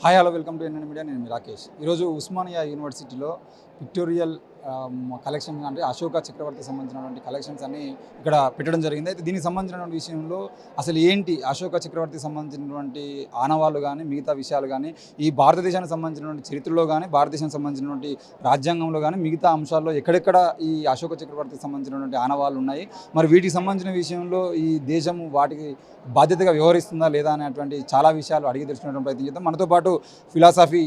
Hi hello welcome to NN media. నేను మీ రాకేష్. ఈరోజు ఉస్మానియా యూనివర్సిటీలో పిక్టోరియల్ కలెక్షన్ అంటే అశోక చక్రవర్తి సంబంధించినటువంటి కలెక్షన్స్ అన్ని ఇక్కడ పెట్టడం జరిగింది. అయితే దీనికి సంబంధించినటువంటి విషయంలో అసలు ఏంటి అశోక చక్రవర్తికి సంబంధించినటువంటి ఆనవాళ్ళు కానీ మిగతా విషయాలు కానీ ఈ భారతదేశానికి సంబంధించినటువంటి చరిత్రలో కానీ భారతదేశానికి సంబంధించినటువంటి రాజ్యాంగంలో కానీ మిగతా అంశాల్లో ఎక్కడెక్కడ ఈ అశోక చక్రవర్తికి సంబంధించినటువంటి ఆనవాళ్ళు ఉన్నాయి, మరి వీటికి సంబంధించిన విషయంలో ఈ దేశం వాటికి బాధ్యతగా వ్యవహరిస్తుందా లేదా అనేటువంటి చాలా విషయాలు అడిగి తెలుసుకునే ప్రయత్నం చేద్దాం. మనతో పాటు philosophy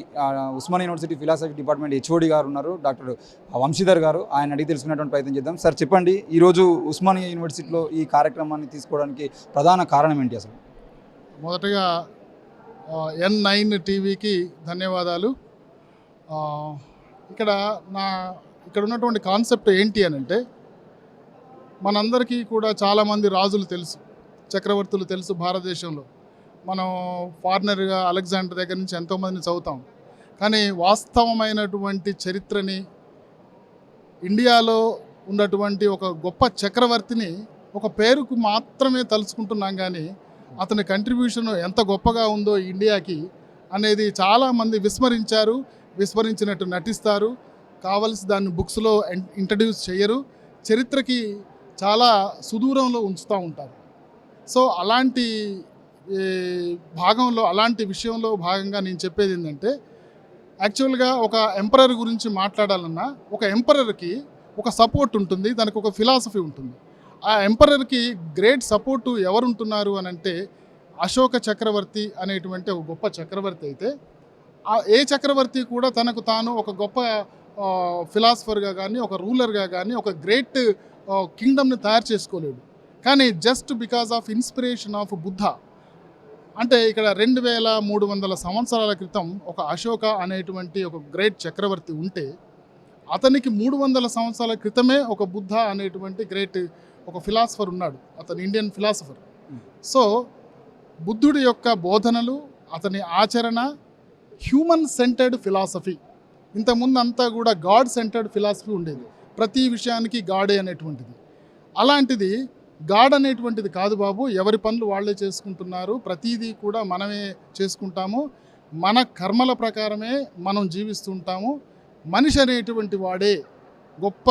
Osmania university philosophy department HOD గారు ఉన్నారు, డాక్టర్ వంశీధర్ గారు. ఆయన అడిగి తెలుసుకునేటువంటి ప్రయత్నం చేద్దాం. సార్ చెప్పండి, ఈరోజు ఉస్మానియా యూనివర్సిటీలో ఈ కార్యక్రమాన్ని తీసుకోవడానికి ప్రధాన కారణం ఏంటి అసలు? మొదటగా N9 టీవీకి ధన్యవాదాలు. ఇక్కడ ఉన్నటువంటి కాన్సెప్ట్ ఏంటి అని అంటే, మనందరికీ కూడా చాలామంది రాజులు తెలుసు, చక్రవర్తులు తెలుసు. భారతదేశంలో మనం ఫారినర్గా అలెగ్జాండర్ దగ్గర నుంచి ఎంతోమందిని చదువుతాం, కానీ వాస్తవమైనటువంటి చరిత్రని, ఇండియాలో ఉన్నటువంటి ఒక గొప్ప చక్రవర్తిని ఒక పేరుకు మాత్రమే తలుచుకుంటున్నాం, కానీ అతని కంట్రిబ్యూషన్ ఎంత గొప్పగా ఉందో ఇండియాకి అనేది చాలామంది విస్మరించినట్టు నటిస్తారు. కావలసి దాన్ని బుక్స్లో ఇంట్రడ్యూస్ చేయరు, చరిత్రకి చాలా సుదూరంలో ఉంచుతూ ఉంటారు. సో అలాంటి అలాంటి విషయంలో భాగంగా నేను చెప్పేది ఏంటంటే, యాక్చువల్గా ఒక ఎంపరర్ గురించి మాట్లాడాలన్నా ఒక ఎంపరర్కి ఒక సపోర్ట్ ఉంటుంది, దానికి ఒక ఫిలాసఫీ ఉంటుంది. ఆ ఎంపరర్కి గ్రేట్ సపోర్టు ఎవరు ఉంటున్నారు అని అంటే అశోక చక్రవర్తి అనేటువంటి ఒక గొప్ప చక్రవర్తి. అయితే ఏ చక్రవర్తి కూడా తనకు తాను ఒక గొప్ప ఫిలాసఫర్గా కానీ ఒక రూలర్గా కానీ ఒక గ్రేట్ కింగ్డమ్ని తయారు చేసుకోలేడు. కానీ just because of inspiration of Buddha, అంటే ఇక్కడ 2300 సంవత్సరాల క్రితం ఒక అశోక అనేటువంటి ఒక గ్రేట్ చక్రవర్తి ఉంటే, అతనికి 300 సంవత్సరాల క్రితమే ఒక బుద్ధ అనేటువంటి గ్రేట్ ఒక ఫిలాసఫర్ ఉన్నాడు, అతను ఇండియన్ ఫిలాసఫర్. సో బుద్ధుడి యొక్క బోధనలు, అతని ఆచరణ హ్యూమన్ సెంటర్డ్ ఫిలాసఫీ. ఇంతకుముందు అంతా కూడా గాడ్ సెంటర్డ్ ఫిలాసఫీ ఉండేది, ప్రతి విషయానికి గాడే అనేటువంటిది. అలాంటిది గాడ్ అనేటువంటిది కాదు బాబు, ఎవరి పనులు వాళ్ళే చేసుకుంటున్నారు, ప్రతీదీ కూడా మనమే చేసుకుంటాము, మన కర్మల ప్రకారమే మనం జీవిస్తుంటాము. మనిషి అనేటువంటి వాడే గొప్ప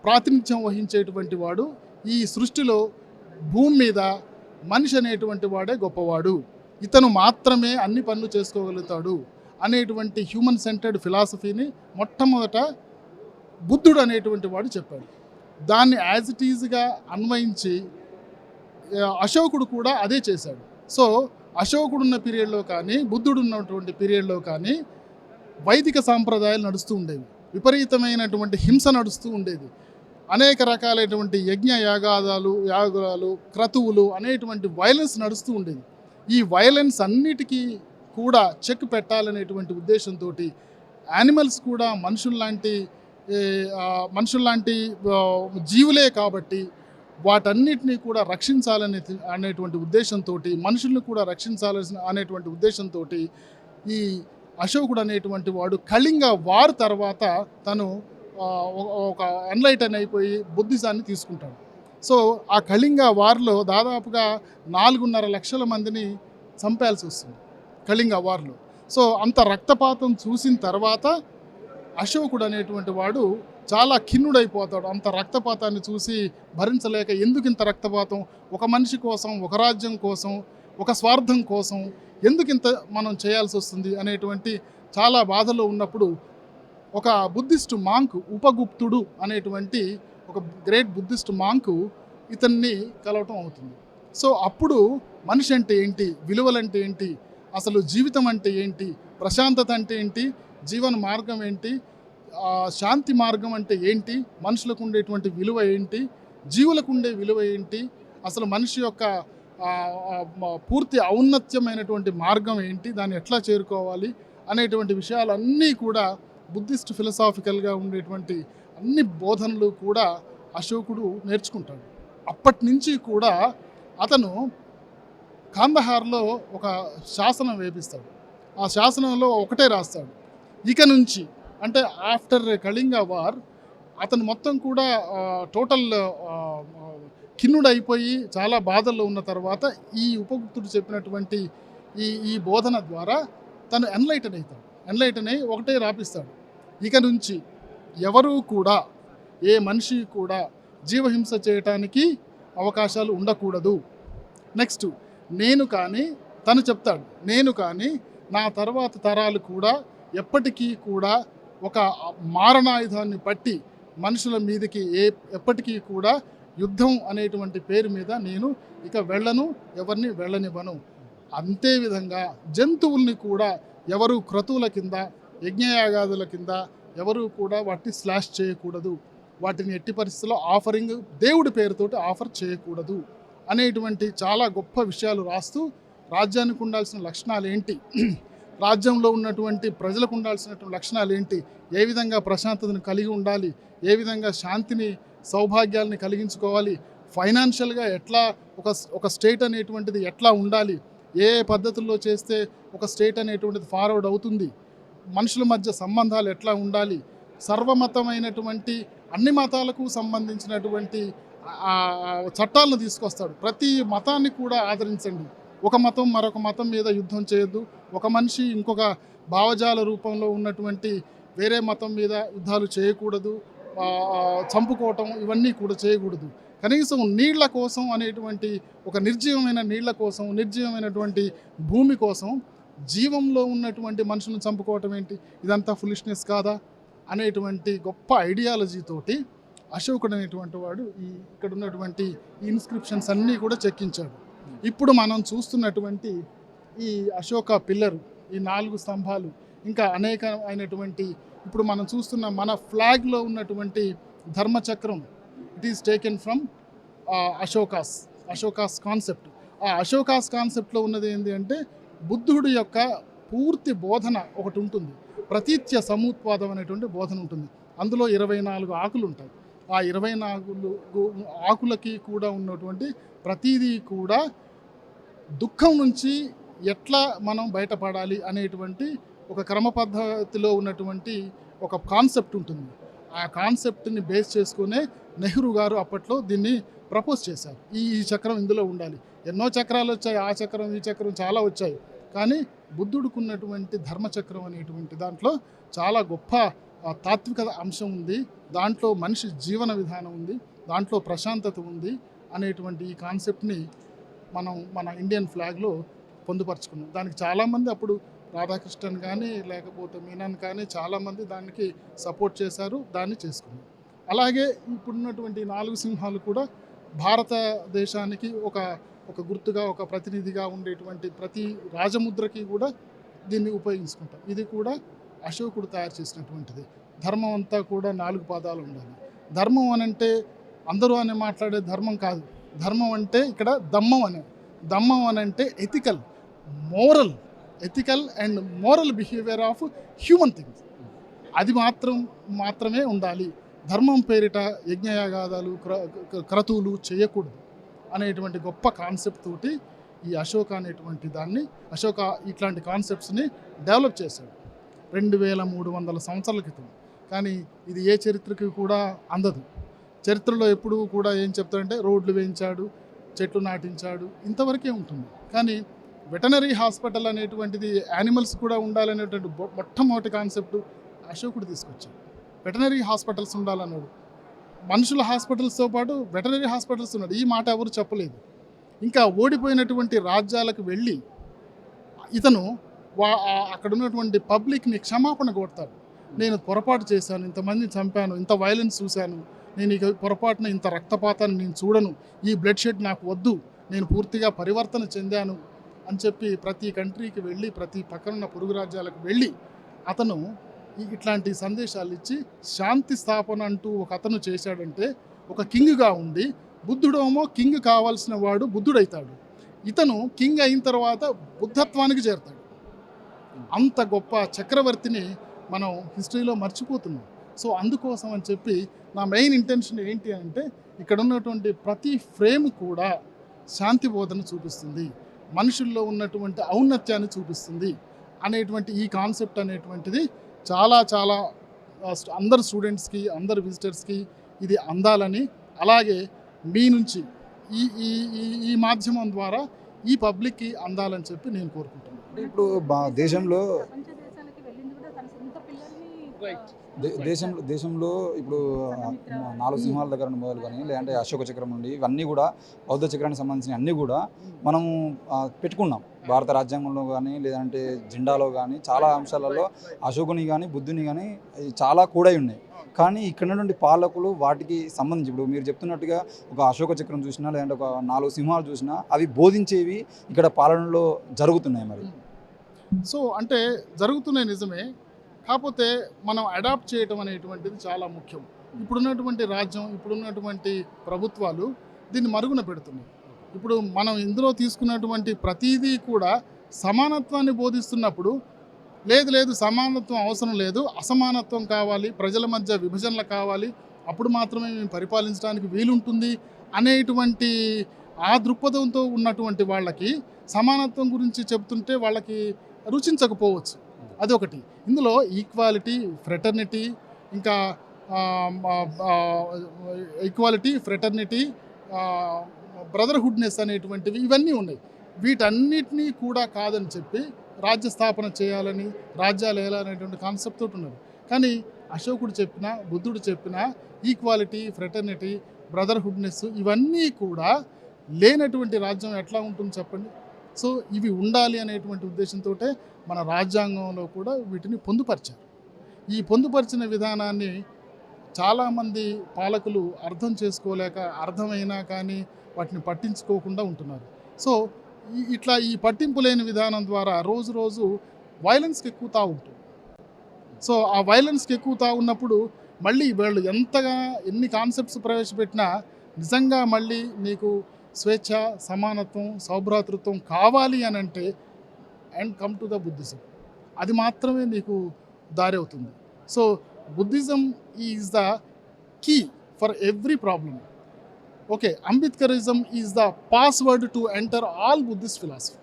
ప్రాతినిధ్యం వహించేటువంటి వాడు ఈ సృష్టిలో. భూమి మీద మనిషి అనేటువంటి వాడే గొప్పవాడు, ఇతను మాత్రమే అన్ని పనులు చేసుకోగలుగుతాడు అనేటువంటి హ్యూమన్ సెంటర్డ్ ఫిలాసఫీని మొట్టమొదట బుద్ధుడు అనేటువంటి వాడు చెప్పాడు. దాన్ని యాజ్ ఇట్ ఈజ్గా అన్వయించి అశోకుడు కూడా అదే చేశాడు. సో అశోకుడు ఉన్న పీరియడ్లో కానీ బుద్ధుడు ఉన్నటువంటి పీరియడ్లో కానీ వైదిక సాంప్రదాయాలు నడుస్తూ ఉండేవి, విపరీతమైనటువంటి హింస నడుస్తూ ఉండేది, అనేక రకాలైనటువంటి యాగాలు క్రతువులు అనేటువంటి వైలెన్స్ నడుస్తూ ఉండేది. ఈ వైలెన్స్ అన్నిటికీ కూడా చెక్ పెట్టాలనేటువంటి ఉద్దేశంతో యానిమల్స్ కూడా మనుషుల్లాంటి జీవులే కాబట్టి వాటన్నిటినీ కూడా అనేటువంటి ఉద్దేశంతో, మనుషుల్ని కూడా అనేటువంటి ఉద్దేశంతో ఈ అశోకుడు అనేటువంటి వాడు కళింగ వార్ తర్వాత తను ఒక ఎన్లైటన్ అయిపోయి బుద్ధిజాన్ని తీసుకుంటాడు. సో ఆ కళింగ వార్లో దాదాపుగా 4.5 లక్షల మందిని చంపాల్సి వస్తుంది కళింగ వార్లో. సో అంత రక్తపాతం చూసిన తర్వాత అశోకుడు అనేటువంటి వాడు చాలా ఖిన్నుడైపోతాడు. అంత రక్తపాతాన్ని చూసి భరించలేక, ఎందుకు ఇంత రక్తపాతం, ఒక మనిషి కోసం, ఒక రాజ్యం కోసం, ఒక స్వార్థం కోసం ఎందుకు ఇంత మనం చేయాల్సి వస్తుంది అనేటువంటి చాలా బాధలో ఉన్నప్పుడు ఒక బుద్ధిస్ట్ మాంక్, ఉపగుప్తుడు అనేటువంటి ఒక గ్రేట్ బుద్ధిస్ట్ మాంకు ఇతన్ని కలవటం అవుతుంది. సో అప్పుడు మనిషి అంటే ఏంటి, విలువలంటే ఏంటి, అసలు జీవితం అంటే ఏంటి, ప్రశాంతత అంటే ఏంటి, జీవన మార్గం ఏంటి, శాంతి మార్గం అంటే ఏంటి, మనుషులకు ఉండేటువంటి విలువ ఏంటి, జీవులకు ఉండే విలువ ఏంటి, అసలు మనిషి యొక్క పూర్తి ఔన్నత్యమైనటువంటి మార్గం ఏంటి, దాన్ని ఎట్లా చేరుకోవాలి అనేటువంటి విషయాలన్నీ కూడా బుద్ధిస్ట్ ఫిలసాఫికల్గా ఉండేటువంటి అన్ని బోధనలు కూడా అశోకుడు నేర్చుకుంటాడు. అప్పటి నుంచి కూడా అతను కాందహార్లో ఒక శాసనం వేపిస్తాడు. ఆ శాసనంలో ఒకటే రాస్తాడు, ఇక నుంచి అంటే ఆఫ్టర్ కళింగ వార్ అతను మొత్తం కూడా టోటల్ ఖిన్నుడైపోయి చాలా బాధల్లో ఉన్న తర్వాత ఈ ఉపగుప్తుడు చెప్పినటువంటి ఈ బోధన ద్వారా తను ఎన్లైటన్ అయ్యి ఒకటే రాపిస్తాడు, ఇక నుంచి ఎవరూ కూడా ఏ మనిషి కూడా జీవహింస చేయటానికి అవకాశాలు ఉండకూడదు. నెక్స్ట్ తను చెప్తాడు, నేను కానీ నా తర్వాత తరాలు కూడా ఎప్పటికీ కూడా ఒక మారణాయుధాన్ని పట్టి మనుషుల మీదకి ఎప్పటికీ కూడా యుద్ధం అనేటువంటి పేరు మీద నేను ఇక ఎవరిని వెళ్ళనివ్వను. అంతే విధంగా జంతువుల్ని కూడా ఎవరు క్రతువుల కింద యజ్ఞయాగాదుల కింద ఎవరు కూడా వాటిని స్లాష్ చేయకూడదు, వాటిని ఎట్టి పరిస్థితుల్లో ఆఫరింగ్ దేవుడి పేరుతోటి ఆఫర్ చేయకూడదు అనేటువంటి చాలా గొప్ప విషయాలు రాస్తూ రాజ్యానికి ఉండాల్సిన లక్షణాలు ఏంటి, రాజ్యంలో ఉన్నటువంటి ప్రజలకు ఉండాల్సినటువంటి లక్షణాలు ఏంటి, ఏ విధంగా ప్రశాంతతను కలిగి ఉండాలి, ఏ విధంగా శాంతిని సౌభాగ్యాలని కలిగించుకోవాలి, ఫైనాన్షియల్గా ఎట్లా ఒక స్టేట్ అనేటువంటిది ఎట్లా ఉండాలి, ఏ పద్ధతుల్లో చేస్తే ఒక స్టేట్ అనేటువంటిది ఫార్వర్డ్ అవుతుంది, మనుషుల మధ్య సంబంధాలు ఎట్లా ఉండాలి, సర్వమతమైనటువంటి అన్ని మతాలకు సంబంధించినటువంటి చట్టాలను తీసుకొస్తాడు. ప్రతి మతాన్ని కూడా ఆదరించండి, ఒక మతం మరొక మతం మీద యుద్ధం చేయొద్దు, ఒక మనిషి ఇంకొక భావజాల రూపంలో ఉన్నటువంటి వేరే మతం మీద యుద్ధాలు చేయకూడదు, చంపుకోవటం ఇవన్నీ కూడా చేయకూడదు. కనీసం నీళ్ల కోసం అనేటువంటి ఒక నిర్జీవమైన నీళ్ల కోసం, నిర్జీవమైనటువంటి భూమి కోసం జీవంలో ఉన్నటువంటి మనుషులను చంపుకోవటం ఏంటి, ఇదంతా ఫులిష్నెస్ కాదా అనేటువంటి గొప్ప ఐడియాలజీతోటి అశోకుడు అనేటువంటి వాడు ఇక్కడ ఉన్నటువంటి ఇన్స్క్రిప్షన్స్ అన్నీ కూడా చెక్కించాడు. ఇప్పుడు మనం చూస్తున్నటువంటి ఈ అశోక పిల్లరు, ఈ 4 స్తంభాలు, ఇంకా అనేక అయినటువంటి ఇప్పుడు మనం చూస్తున్న మన ఫ్లాగ్లో ఉన్నటువంటి ధర్మచక్రం, it is taken from Ashoka's concept. ఆ అశోకాస్ కాన్సెప్ట్లో ఉన్నది ఏంటి అంటే బుద్ధుడి యొక్క పూర్తి బోధన ఒకటి ఉంటుంది, ప్రతీత్య సముత్పాదం అనేటువంటి బోధన ఉంటుంది. అందులో 24 ఆకులు ఉంటాయి. ఆ 24 ఆకులకి కూడా ఉన్నటువంటి ప్రతిదీ కూడా దుఃఖం నుంచి ఎట్లా మనం బయటపడాలి అనేటువంటి ఒక క్రమ పద్ధతిలో ఉన్నటువంటి ఒక కాన్సెప్ట్ ఉంటుంది. ఆ కాన్సెప్ట్ని బేస్ చేసుకునే నెహ్రూ గారు అప్పట్లో దీన్ని ప్రపోజ్ చేశారు. ఈ చక్రం ఇందులో ఉండాలి. ఎన్నో చక్రాలు వచ్చాయి, ఆ చక్రం ఈ చక్రం చాలా వచ్చాయి, కానీ బుద్ధుడుకున్నటువంటి ధర్మచక్రం అనేటువంటి దాంట్లో చాలా గొప్ప తాత్విక అంశం ఉంది, దాంట్లో మనిషి జీవన విధానం ఉంది, దాంట్లో ప్రశాంతత ఉంది అనేటువంటి ఈ కాన్సెప్ట్ని మనం మన ఇండియన్ ఫ్లాగ్లో పొందుపరుచుకున్నాం. దానికి చాలామంది అప్పుడు రాధాకృష్ణన్ కానీ లేకపోతే మీనన్ కానీ చాలామంది దానికి సపోర్ట్ చేశారు, దాన్ని చేసుకున్నాం. అలాగే ఇప్పుడున్నటువంటి 4 సింహాలు కూడా భారతదేశానికి ఒక గుర్తుగా, ఒక ప్రతినిధిగా ఉండేటువంటి ప్రతి రాజముద్రకి కూడా దీన్ని ఉపయోగించుకుంటాం. ఇది కూడా అశోకుడు తయారు చేసినటువంటిది. ధర్మం అంతా కూడా 4 పాదాలు ఉండాలి. ధర్మం అనంటే అందరూ అని మాట్లాడే ధర్మం కాదు. ధర్మం అంటే ఇక్కడ దమ్మం అనంటే ethical and moral behaviour of human things. అది మాత్రమే ఉండాలి. ధర్మం పేరిట యజ్ఞయాగాదాలు క్రతువులు చేయకూడదు అనేటువంటి గొప్ప కాన్సెప్ట్ తోటి ఈ అశోక ఇట్లాంటి కాన్సెప్ట్స్ని డెవలప్ చేశాడు 2300 సంవత్సరాల క్రితం. కానీ ఇది ఏ చరిత్రకి కూడా అందదు. చరిత్రలో ఎప్పుడూ కూడా ఏం చెప్తారంటే రోడ్లు వేయించాడు, చెట్లు నాటించాడు, ఇంతవరకే ఉంటుంది. కానీ వెటనరీ హాస్పిటల్ అనేటువంటిది యానిమల్స్ కూడా ఉండాలనేటువంటి మొట్టమొదటి కాన్సెప్ట్ అశోకుడు తీసుకొచ్చాడు. వెటనరీ హాస్పిటల్స్ ఉండాలన్నాడు. మనుషుల హాస్పిటల్స్తో పాటు వెటనరీ హాస్పిటల్స్ ఉన్నాడు. ఈ మాట ఎవరు చెప్పలేదు. ఇంకా ఓడిపోయినటువంటి రాజ్యాలకు వెళ్ళి ఇతను అక్కడ ఉన్నటువంటి పబ్లిక్ని క్షమాపణ కోరుతాడు. నేను పొరపాటు చేశాను, ఇంతమందిని చంపాను, ఇంత వైలెన్స్ చూశాను, నేను ఇక పొరపాటున ఇంత రక్తపాతాన్ని నేను చూడను, ఈ బ్లడ్ షెడ్ నాకు వద్దు, నేను పూర్తిగా పరివర్తన చెందాను అని చెప్పి ప్రతి కంట్రీకి వెళ్ళి, ప్రతి పక్కనున్న పొరుగు రాజ్యాలకు వెళ్ళి అతను ఇట్లాంటి సందేశాలు ఇచ్చి శాంతి స్థాపన అంటూ ఒక అతను చేశాడంటే, ఒక కింగ్గా ఉండి బుద్ధుడేమో కింగ్ కావాల్సిన వాడు బుద్ధుడైతాడు, ఇతను కింగ్ అయిన తర్వాత బుద్ధత్వానికి చేరుతాడు. అంత గొప్ప చక్రవర్తిని మనం హిస్టరీలో మర్చిపోతున్నాం. సో అందుకోసం అని చెప్పి నా మెయిన్ ఇంటెన్షన్ ఏంటి అంటే, ఇక్కడ ఉన్నటువంటి ప్రతి ఫ్రేమ్ కూడా శాంతి బోధన చూపిస్తుంది, మనుషుల్లో ఉన్నటువంటి ఔన్నత్యాన్ని చూపిస్తుంది అనేటువంటి ఈ కాన్సెప్ట్ అనేటువంటిది చాలా చాలా అందరు స్టూడెంట్స్కి, అందరు విజిటర్స్కి ఇది అందాలని, అలాగే మీ నుంచి ఈ మాధ్యమం ద్వారా ఈ పబ్లిక్కి అందాలని చెప్పి నేను కోరుకుంటున్నాను. అంటే ఇప్పుడు దేశంలో ప్రపంచ దేశాలకి వెళ్ళింది కూడా తన సొంత పిల్లల్ని దేశంలో ఇప్పుడు 4 సింహాల దగ్గర నుండి మొదలు కానీ లేదంటే అశోక చక్రం నుండి ఇవన్నీ కూడా బౌద్ధ చక్రానికి సంబంధించిన అన్నీ కూడా మనము పెట్టుకున్నాం. భారత రాజ్యాంగంలో కానీ లేదంటే జెండాలో కానీ చాలా అంశాలలో అశోకుని కానీ బుద్ధుని కానీ చాలా కూడై ఉన్నాయి. కానీ ఇక్కడ నుండి పాలకులు వాటికి సంబంధించి ఇప్పుడు మీరు చెప్తున్నట్టుగా ఒక అశోక చక్రం చూసినా లేదంటే ఒక 4 సింహాలు చూసినా అవి బోధించేవి ఇక్కడ పాలనలో జరుగుతున్నాయి. మరి సో అంటే జరుగుతున్నాయి నిజమే, కాకపోతే మనం అడాప్ట్ చేయటం అనేటువంటిది చాలా ముఖ్యం. ఇప్పుడున్నటువంటి రాజ్యం, ఇప్పుడున్నటువంటి ప్రభుత్వాలు దీన్ని మరుగున పెడుతున్నాయి. ఇప్పుడు మనం ఇందులో తీసుకున్నటువంటి ప్రతిదీ కూడా సమానత్వాన్ని బోధిస్తున్నప్పుడు లేదు సమానత్వం అవసరం లేదు, అసమానత్వం కావాలి, ప్రజల మధ్య విభజనలు కావాలి, అప్పుడు మాత్రమే మేము పరిపాలించడానికి వీలుంటుంది అనేటువంటి ఆ దృక్పథంతో ఉన్నటువంటి వాళ్ళకి సమానత్వం గురించి చెబుతుంటే వాళ్ళకి రుచించకపోవచ్చు. అదొకటి. ఇందులో ఈక్వాలిటీ, ఫ్రెటర్నిటీ, ఇంకా ఈక్వాలిటీ, ఫ్రెటర్నిటీ, బ్రదర్హుడ్నెస్ అనేటువంటివి ఇవన్నీ ఉన్నాయి. వీటన్నిటినీ కూడా కాదని చెప్పి రాజ్య స్థాపన చేయాలని, రాజ్యాలు వేయాలనేటువంటి కాన్సెప్ట్ తోటి ఉన్నారు. కానీ అశోకుడు చెప్పిన, బుద్ధుడు చెప్పిన ఈక్వాలిటీ, ఫ్రెటర్నిటీ, బ్రదర్హుడ్నెస్ ఇవన్నీ కూడా లేనటువంటి రాజ్యం ఎట్లా ఉంటుంది చెప్పండి. సో ఇవి ఉండాలి అనేటువంటి ఉద్దేశంతో మన రాజ్యాంగంలో కూడా వీటిని పొందుపరిచారు. ఈ పొందుపరిచిన విధానాన్ని చాలామంది పాలకులు అర్థం చేసుకోలేక, అర్థమైనా కానీ వాటిని పట్టించుకోకుండా ఉంటున్నారు. సో ఇట్లా ఈ పట్టింపు లేని విధానం ద్వారా రోజు రోజు వైలెన్స్కి ఎక్కువతా ఉంటుంది. సో ఆ వైలెన్స్కి ఎక్కువతా ఉన్నప్పుడు మళ్ళీ వీళ్ళు ఎంతగా ఎన్ని కాన్సెప్ట్స్ ప్రవేశపెట్టినా నిజంగా మళ్ళీ నీకు స్వేచ్ఛ, సమానత్వం, సౌభ్రాతృత్వం కావాలి అని అంటే and come to the Buddhism, అది మాత్రమే నీకు దారి అవుతుంది. So Buddhism is the key for every problem. Okay, Ambedkarism is the password to enter all Buddhist philosophy,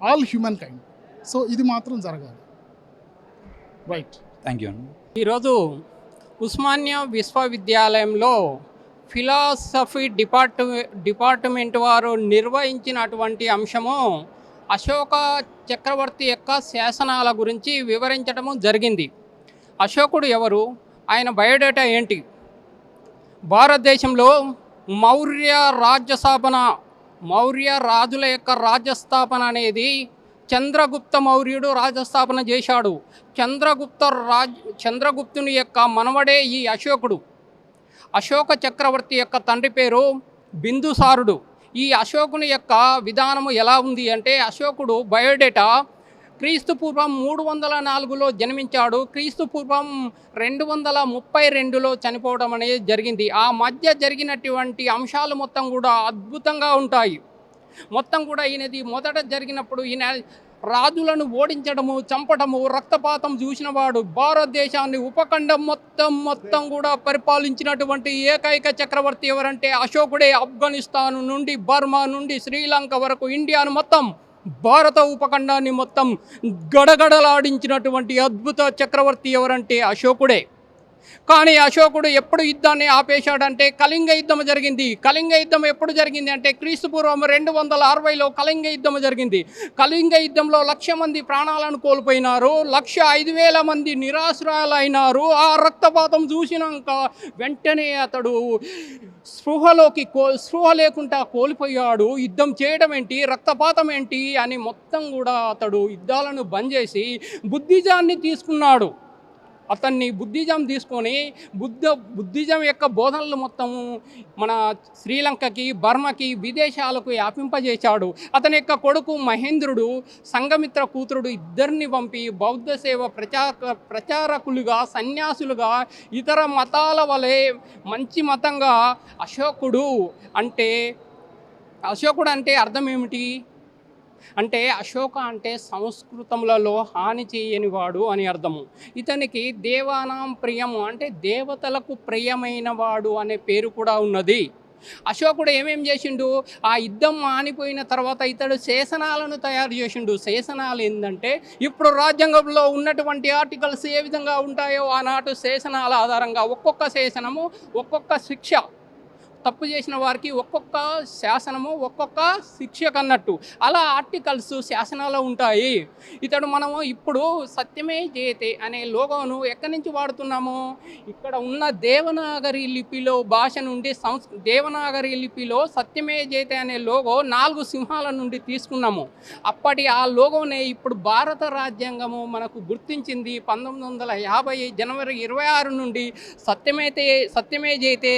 all humankind. So ఇది మాత్రం జరగాలి. రైట్, థ్యాంక్ యూ అండి. ఈరోజు ఉస్మానియా విశ్వవిద్యాలయంలో ఫిలాసఫీ డిపార్ట్మెంట్ వారు నిర్వహించినటువంటి అంశము అశోక చక్రవర్తి యొక్క శాసనాల గురించి వివరించడము జరిగింది. అశోకుడు ఎవరు, ఆయన బయోడేటా ఏంటి, భారతదేశంలో మౌర్య రాజుల యొక్క రాజ్యస్థాపన అనేది చంద్రగుప్త మౌర్యుడు రాజస్థాపన చేశాడు. చంద్రగుప్తుని యొక్క మనవడే ఈ అశోకుడు. అశోక చక్రవర్తి యొక్క తండ్రి పేరు బిందుసారుడు. ఈ అశోకుని యొక్క విధానము ఎలా ఉంది అంటే, అశోకుడు బయోడేటా క్రీస్తు పూర్వం 304లో జన్మించాడు, క్రీస్తు పూర్వం 232లో చనిపోవడం అనేది జరిగింది. ఆ మధ్య జరిగినటువంటి అంశాలు మొత్తం కూడా అద్భుతంగా ఉంటాయి. మొత్తం కూడా ఈయనది మొదట జరిగినప్పుడు ఈయన రాజులను ఓడించడము, చంపడము, రక్తపాతం చూసినవాడు. భారతదేశాన్ని ఉపఖండం మొత్తం కూడా పరిపాలించినటువంటి ఏకైక చక్రవర్తి ఎవరంటే అశోకుడే. ఆఫ్ఘనిస్తాన్ నుండి బర్మా నుండి శ్రీలంక వరకు ఇండియాను మొత్తం, భారత ఉపఖండాన్ని మొత్తం గడగడలాడించినటువంటి అద్భుత చక్రవర్తి ఎవరంటే అశోకుడే. కానీ అశోకుడు ఎప్పుడు యుద్ధాన్ని ఆపేశాడంటే కళింగ యుద్ధం జరిగింది. కళింగ యుద్ధం ఎప్పుడు జరిగింది అంటే క్రీస్తు పూర్వం 260లో కళింగ యుద్ధం జరిగింది. కళింగ యుద్ధంలో 1,00,000 మంది ప్రాణాలను కోల్పోయినారు, 1,05,000 మంది నిరాశ్రయాలైనారు. ఆ రక్తపాతం చూసినాక వెంటనే అతడు స్పృహ లేకుండా కోల్పోయాడు. యుద్ధం చేయడం ఏంటి, రక్తపాతం ఏంటి అని మొత్తం కూడా అతడు యుద్ధాలను బంద్ చేసి బుద్ధిజాన్ని తీసుకున్నాడు. అతన్ని బుద్ధిజం తీసుకొని బుద్ధిజం యొక్క బోధనలు మొత్తం మన శ్రీలంకకి, బర్మకి, విదేశాలకు వ్యాపింపజేశాడు. అతని యొక్క కొడుకు మహేంద్రుడు, సంఘమిత్ర కూతురుడు ఇద్దరిని పంపి బౌద్ధ సేవ ప్రచారకులుగా, సన్యాసులుగా, ఇతర మతాల వలె మంచి మతంగా అశోకుడు అంటే అర్థం ఏమిటి అంటే, అశోక అంటే సంస్కృతములలో హాని చేయనివాడు అని అర్థము. ఇతనికి దేవానాం ప్రియము అంటే దేవతలకు ప్రియమైన వాడు అనే పేరు కూడా ఉన్నది. అశోకుడు ఏమేం చేసిండు, ఆ యుద్ధం మానిపోయిన తర్వాత ఇతడు శాసనాలను తయారు చేసిండు. శాసనాలు ఏంటంటే, ఇప్పుడు రాజ్యాంగంలో ఉన్నటువంటి ఆర్టికల్స్ ఏ విధంగా ఉంటాయో ఆనాటి శాసనాల ఆధారంగా ఒక్కొక్క శాసనము ఒక్కొక్క శిక్ష, తప్పు చేసిన వారికి ఒక్కొక్క శాసనము ఒక్కొక్క శిక్షకు అన్నట్టు అలా ఆర్టికల్స్ శాసనాలు ఉంటాయి. ఇతడు మనము ఇప్పుడు సత్యమే జయతే అనే లోగోను ఎక్కడి నుంచి వాడుతున్నాము? ఇక్కడ ఉన్న దేవనాగరి లిపిలో భాష నుండి దేవనాగరి లిపిలో సత్యమే జయతే అనే లోగో 4 సింహాల నుండి తీసుకున్నాము. అప్పటి ఆ లోగోనే ఇప్పుడు భారత రాజ్యాంగము మనకు గుర్తించింది. 1950 జనవరి 26 నుండి సత్యమే జయతే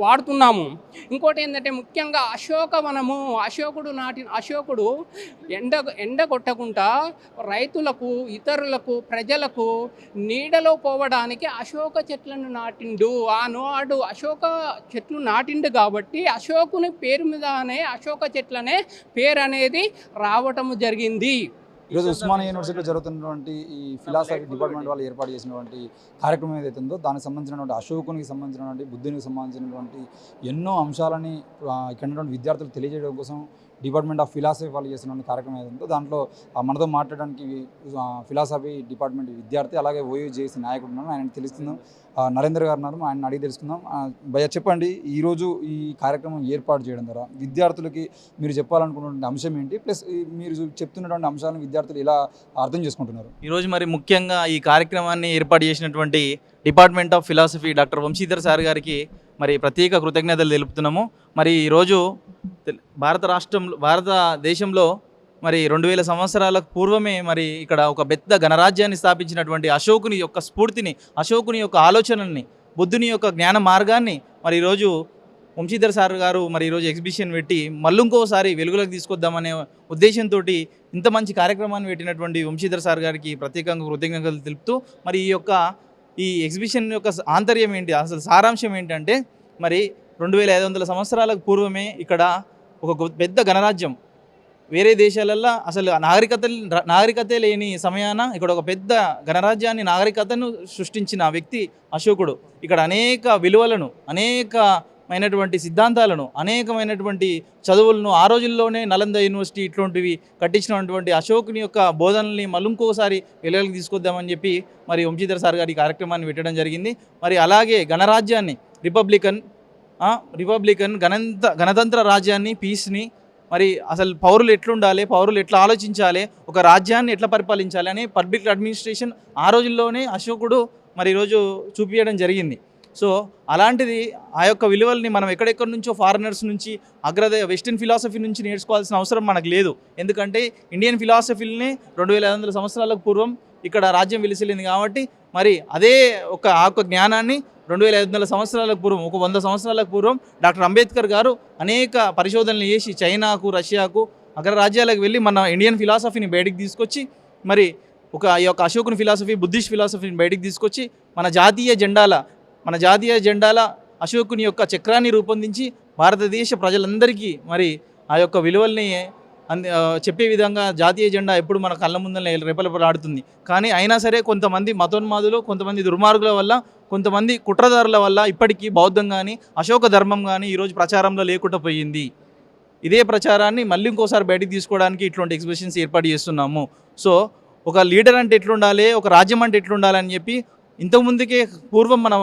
వాడుతున్నాము. ఇంకోటి ఏంటంటే ముఖ్యంగా అశోకుడు ఎండ కొట్టకుండా రైతులకు, ఇతరులకు, ప్రజలకు నీడలో పోవడానికి అశోక చెట్లను నాటిండు. ఆనాడు అశోక చెట్లు నాటిండు కాబట్టి అశోకుని పేరు మీదనే అశోక చెట్లనే పేరు అనేది రావటం జరిగింది. ఈరోజు ఉస్మానియా యూనివర్సిటీలో జరుగుతున్నటువంటి ఈ ఫిలాసఫీ డిపార్ట్మెంట్ వాళ్ళు ఏర్పాటు చేసినటువంటి కార్యక్రమం ఏదైతే ఉందో దానికి సంబంధించినటువంటి అశోకునికి సంబంధించినటువంటి బుద్ధునికి సంబంధించినటువంటి ఎన్నో అంశాలని ఇక్కడ ఉన్నటువంటి విద్యార్థులు తెలియజేయడం కోసం డిపార్ట్మెంట్ ఆఫ్ ఫిలాసఫీ వాళ్ళు చేసినటువంటి కార్యక్రమం ఏదైతే ఉందో దాంట్లో మనతో మాట్లాడడానికి ఫిలాసఫీ డిపార్ట్మెంట్ విద్యార్థి అలాగే ఓయూ జేసీ నాయకుడు ఉన్నారు. ఆయన తెలుసుకుందాం. నరేందర్ గారు ఉన్నారు, ఆయన అడిగి తెలుసుకుందాం. భయ్య చెప్పండి, ఈరోజు ఈ కార్యక్రమం ఏర్పాటు చేయడం ద్వారా విద్యార్థులకి మీరు చెప్పాలనుకున్నటువంటి అంశం ఏంటి, ప్లస్ మీరు చెప్తున్నటువంటి అంశాలను విద్యార్థులు ఎలా అర్థం చేసుకుంటున్నారు? ఈరోజు మరి ముఖ్యంగా ఈ కార్యక్రమాన్ని ఏర్పాటు చేసినటువంటి department of philosophy doctor Vamshidhar sir గారికి మరి ప్రత్యేక కృతజ్ఞతలు తెలుపుతున్నాము. మరి ఈరోజు భారతదేశంలో మరి 2000 సంవత్సరాల పూర్వమే మరి ఇక్కడ ఒక పెద్ద గణరాజ్యాన్ని స్థాపించినటువంటి అశోకుని యొక్క స్ఫూర్తిని, అశోకుని యొక్క ఆలోచనల్ని, బుద్ధుని యొక్క జ్ఞాన మార్గాన్ని మరి ఈరోజు వంశీధర్ సార్ గారు మరి ఈరోజు ఎగ్జిబిషన్ పెట్టి మళ్ళీ వెలుగులోకి తీసుకొద్దామనే ఉద్దేశంతో ఇంత మంచి కార్యక్రమాన్ని పెట్టినటువంటి వంశీధర్ సార్ గారికి ప్రత్యేకంగా కృతజ్ఞతలు తెలుపుతూ మరి ఈ ఎగ్జిబిషన్ యొక్క ఆంతర్యం ఏంటి, అసలు సారాంశం ఏంటంటే మరి 2500 సంవత్సరాలకు పూర్వమే ఇక్కడ ఒక పెద్ద గణరాజ్యం, వేరే దేశాలల్లో అసలు నాగరికతే లేని సమయాన ఇక్కడ ఒక పెద్ద గణరాజ్యాన్ని, నాగరికతను సృష్టించిన వ్యక్తి అశోకుడు. ఇక్కడ అనేక విలువలను, అనేకమైనటువంటి సిద్ధాంతాలను, అనేకమైనటువంటి చదువులను ఆ రోజుల్లోనే నలంద యూనివర్సిటీ ఇట్లాంటివి కట్టించినటువంటి అశోకుని యొక్క బోధనల్ని మళ్ళీ వెలుగులోకి తీసుకొద్దామని చెప్పి మరి వంశీధర్ సార్ గారి కార్యక్రమాన్ని పెట్టడం జరిగింది. మరి అలాగే గణరాజ్యాన్ని, రిపబ్లికన్ గణతంత్ర రాజ్యాన్ని, పీస్ని, మరి అసలు పౌరులు ఎట్లుండాలి, పౌరులు ఎట్లా ఆలోచించాలి, ఒక రాజ్యాన్ని ఎట్లా పరిపాలించాలి అనే పబ్లిక్ అడ్మినిస్ట్రేషన్ ఆ రోజుల్లోనే అశోకుడు మరి ఈరోజు చూపించడం జరిగింది. సో అలాంటిది ఆ యొక్క విలువల్ని మనం ఎక్కడెక్కడి నుంచో ఫారినర్స్ నుంచి వెస్టర్న్ ఫిలాసఫీ నుంచి నేర్చుకోవాల్సిన అవసరం మనకు లేదు. ఎందుకంటే ఇండియన్ ఫిలాసఫీని 2500 సంవత్సరాలకు పూర్వం ఇక్కడ రాజ్యం వెలిసిలింది కాబట్టి మరి అదే ఆ జ్ఞానాన్ని 2500 సంవత్సరాలకు పూర్వం, ఒక 100 సంవత్సరాలకు పూర్వం డాక్టర్ అంబేద్కర్ గారు అనేక పరిశోధనలు చేసి చైనాకు, రష్యాకు, అగ్రరాజ్యాలకు వెళ్ళి మన ఇండియన్ ఫిలాసఫీని బయటికి తీసుకొచ్చి మరి ఈ యొక్క అశోకుని ఫిలాసఫీ, బుద్ధిస్ట్ ఫిలాసఫీని బయటికి తీసుకొచ్చి మన జాతీయ జెండాల అశోకుని యొక్క చక్రాన్ని రూపొందించి భారతదేశ ప్రజలందరికీ మరి ఆ యొక్క విలువల్ని చెప్పే విధంగా జాతీయ జెండా ఎప్పుడు మన కళ్ళ ముందర రెపరెపలాడుతుంది. కానీ అయినా సరే కొంతమంది మతోన్మాదులు, కొంతమంది దుర్మార్గుల వల్ల, కొంతమంది కుట్రదారుల వల్ల ఇప్పటికీ బౌద్ధం కానీ, అశోక ధర్మం కానీ ఈరోజు ప్రచారంలో లేకుండా పోయింది. ఇదే ప్రచారాన్ని మళ్ళీ ఇంకోసారి బయటికి తీసుకోవడానికి ఇట్లాంటి ఎగ్జిబిషన్స్ ఏర్పాటు చేస్తున్నాము. సో ఒక లీడర్ అంటే ఎట్లుండాలి, ఒక రాజ్యం అంటే ఎట్లుండాలి అని చెప్పి ఇంతకుముందుకే పూర్వం మన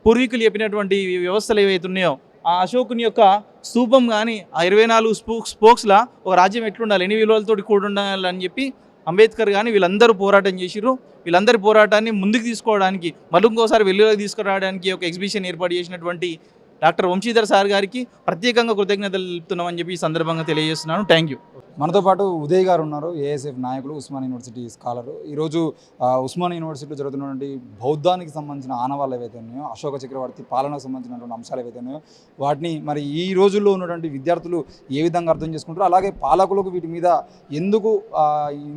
పూర్వీకులు చెప్పినటువంటి వ్యవస్థలు ఏవైతే ఉన్నాయో ఆ అశోకుని యొక్క స్తూపం కానీ ఆ 24 స్పోక్స్లా ఒక రాజ్యం ఎట్లుండాలి, ఎన్ని విలువలతో కూడుండాలని చెప్పి అంబేద్కర్ కానీ వీళ్ళందరూ పోరాటం చేసిర్రు. వీళ్ళందరి పోరాటాన్ని ముందుకు తీసుకోవడానికి, మళ్ళీ ఇంకోసారి వెలుగులోకి తీసుకురావడానికి ఒక ఎగ్జిబిషన్ ఏర్పాటు చేసినటువంటి డాక్టర్ వంశీధర్ సార్ గారికి ప్రత్యేకంగా కృతజ్ఞతలు తెలుపుతున్నామని చెప్పి ఈ సందర్భంగా తెలియజేస్తున్నాను. Thank you. మనతో పాటు ఉదయ్ గారు ఉన్నారు, ఏఎస్ఎఫ్ నాయకులు, ఉస్మానియా యూనివర్సిటీ స్కాలరు. ఈరోజు ఉస్మానియా యూనివర్సిటీలో జరుగుతున్నటువంటి బౌద్ధానికి సంబంధించిన ఆనవాళ్ళు ఏవైతే ఉన్నాయో, అశోక చక్రవర్తి పాలనకు సంబంధించినటువంటి అంశాలు ఏవైతే ఉన్నాయో వాటిని మరి ఈ రోజుల్లో ఉన్నటువంటి విద్యార్థులు ఏ విధంగా అర్థం చేసుకుంటారు, అలాగే పాలకులకు వీటి మీద ఎందుకు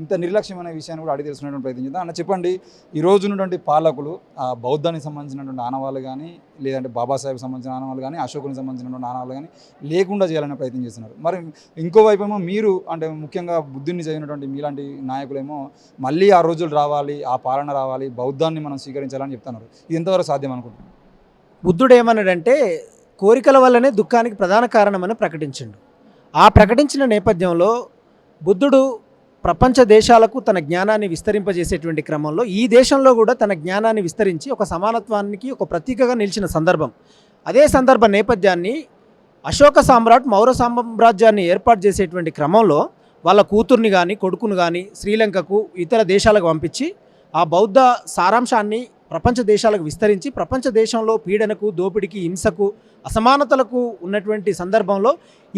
ఇంత నిర్లక్ష్యం అనే విషయాన్ని కూడా అడిగి తెలుసుకునేటువంటి ప్రయత్నం చేద్దాం. అన్న చెప్పండి, ఈ రోజు ఉన్నటువంటి పాలకులు బౌద్ధానికి సంబంధించినటువంటి ఆనవాళ్ళు కానీ, లేదంటే బాబాసాహెబ్ సంబంధించిన ఆనవాళ్ళు కానీ, అశోకునికి సంబంధించినటువంటి ఆనవాళ్ళు కానీ లేకుండా చేయాలనే ప్రయత్నం చేస్తున్నారు. మరి ఇంకోవైపు ఏమో మీరు అంటే ముఖ్యంగా బుద్ధుని చదివినటువంటి మీలాంటి నాయకులేమో మళ్ళీ ఆ రోజులు రావాలి, ఆ పాలన రావాలి, బౌద్ధాన్ని మనం స్వీకరించాలని చెప్తున్నారు. ఇది ఎంతవరకు సాధ్యం అనుకుంటున్నారు? బుద్ధుడు ఏమన్నాడంటే కోరికల వల్లనే దుఃఖానికి ప్రధాన కారణమని ప్రకటించిండు. ఆ ప్రకటించిన నేపథ్యంలో బుద్ధుడు ప్రపంచ దేశాలకు తన జ్ఞానాన్ని విస్తరింపజేసేటువంటి క్రమంలో ఈ దేశంలో కూడా తన జ్ఞానాన్ని విస్తరించి ఒక సమానత్వానికి ఒక ప్రతీకగా నిలిచిన సందర్భం. అదే సందర్భ నేపథ్యాన్ని అశోక సామ్రాట్ మౌర్య సామ్రాజ్యాన్ని ఏర్పాటు చేసేటువంటి క్రమంలో వాళ్ళ కూతుర్ని కానీ కొడుకుని కానీ శ్రీలంకకు ఇతర దేశాలకు పంపించి ఆ బౌద్ధ సారాంశాన్ని ప్రపంచ దేశాలకు విస్తరించి ప్రపంచ దేశంలో పీడనకు దోపిడికి హింసకు అసమానతలకు ఉన్నటువంటి సందర్భంలో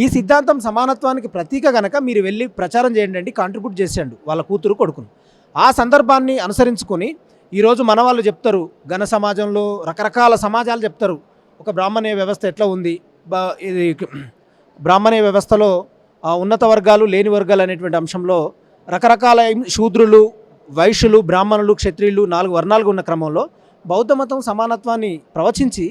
ఈ సిద్ధాంతం సమానత్వానికి ప్రతీక గనక మీరు వెళ్ళి ప్రచారం చేయండి అండి, కాంట్రిబ్యూట్ చేసేయండి వాళ్ళ కూతురు కొడుకును. ఆ సందర్భాన్ని అనుసరించుకొని ఈరోజు మన వాళ్ళు చెప్తారు, ఘన సమాజంలో రకరకాల సమాజాలు చెప్తారు, ఒక బ్రాహ్మణీయ వ్యవస్థ ఎట్లా ఉంది, ఇది బ్రాహ్మణీయ వ్యవస్థలో ఉన్నత వర్గాలు లేని వర్గాలు అనేటువంటి అంశంలో రకరకాల శూద్రులు వైశ్యులు బ్రాహ్మణులు క్షత్రియులు 4 వర్ణాలుగా ఉన్న క్రమంలో బౌద్ధ మతం సమానత్వాన్ని ప్రవచించి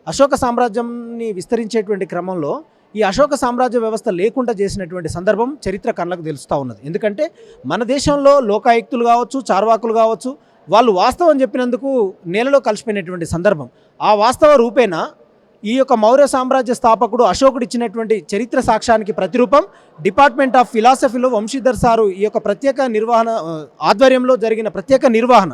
అశోక సామ్రాజ్యాన్ని విస్తరించేటువంటి క్రమంలో ఈ అశోక సామ్రాజ్య వ్యవస్థ లేకుండా చేసినటువంటి సందర్భం చరిత్ర కళ్ళకు తెలుస్తూ ఉన్నది. ఎందుకంటే మన దేశంలో లోకాయుక్తులు కావచ్చు, చార్వాకులు కావచ్చు, వాళ్ళు వాస్తవం చెప్పినందుకు నేలలో కలిసిపోయినటువంటి సందర్భం. ఆ వాస్తవ రూపేణ ఈ యొక్క మౌర్య సామ్రాజ్య స్థాపకుడు అశోకుడు ఇచ్చినటువంటి చరిత్ర సాక్ష్యానికి ప్రతిరూపం డిపార్ట్మెంట్ ఆఫ్ ఫిలాసఫీలో వంశీధర్ సారు ఈ యొక్క ప్రత్యేక నిర్వహణ ఆధ్వర్యంలో జరిగిన ప్రత్యేక నిర్వహణ.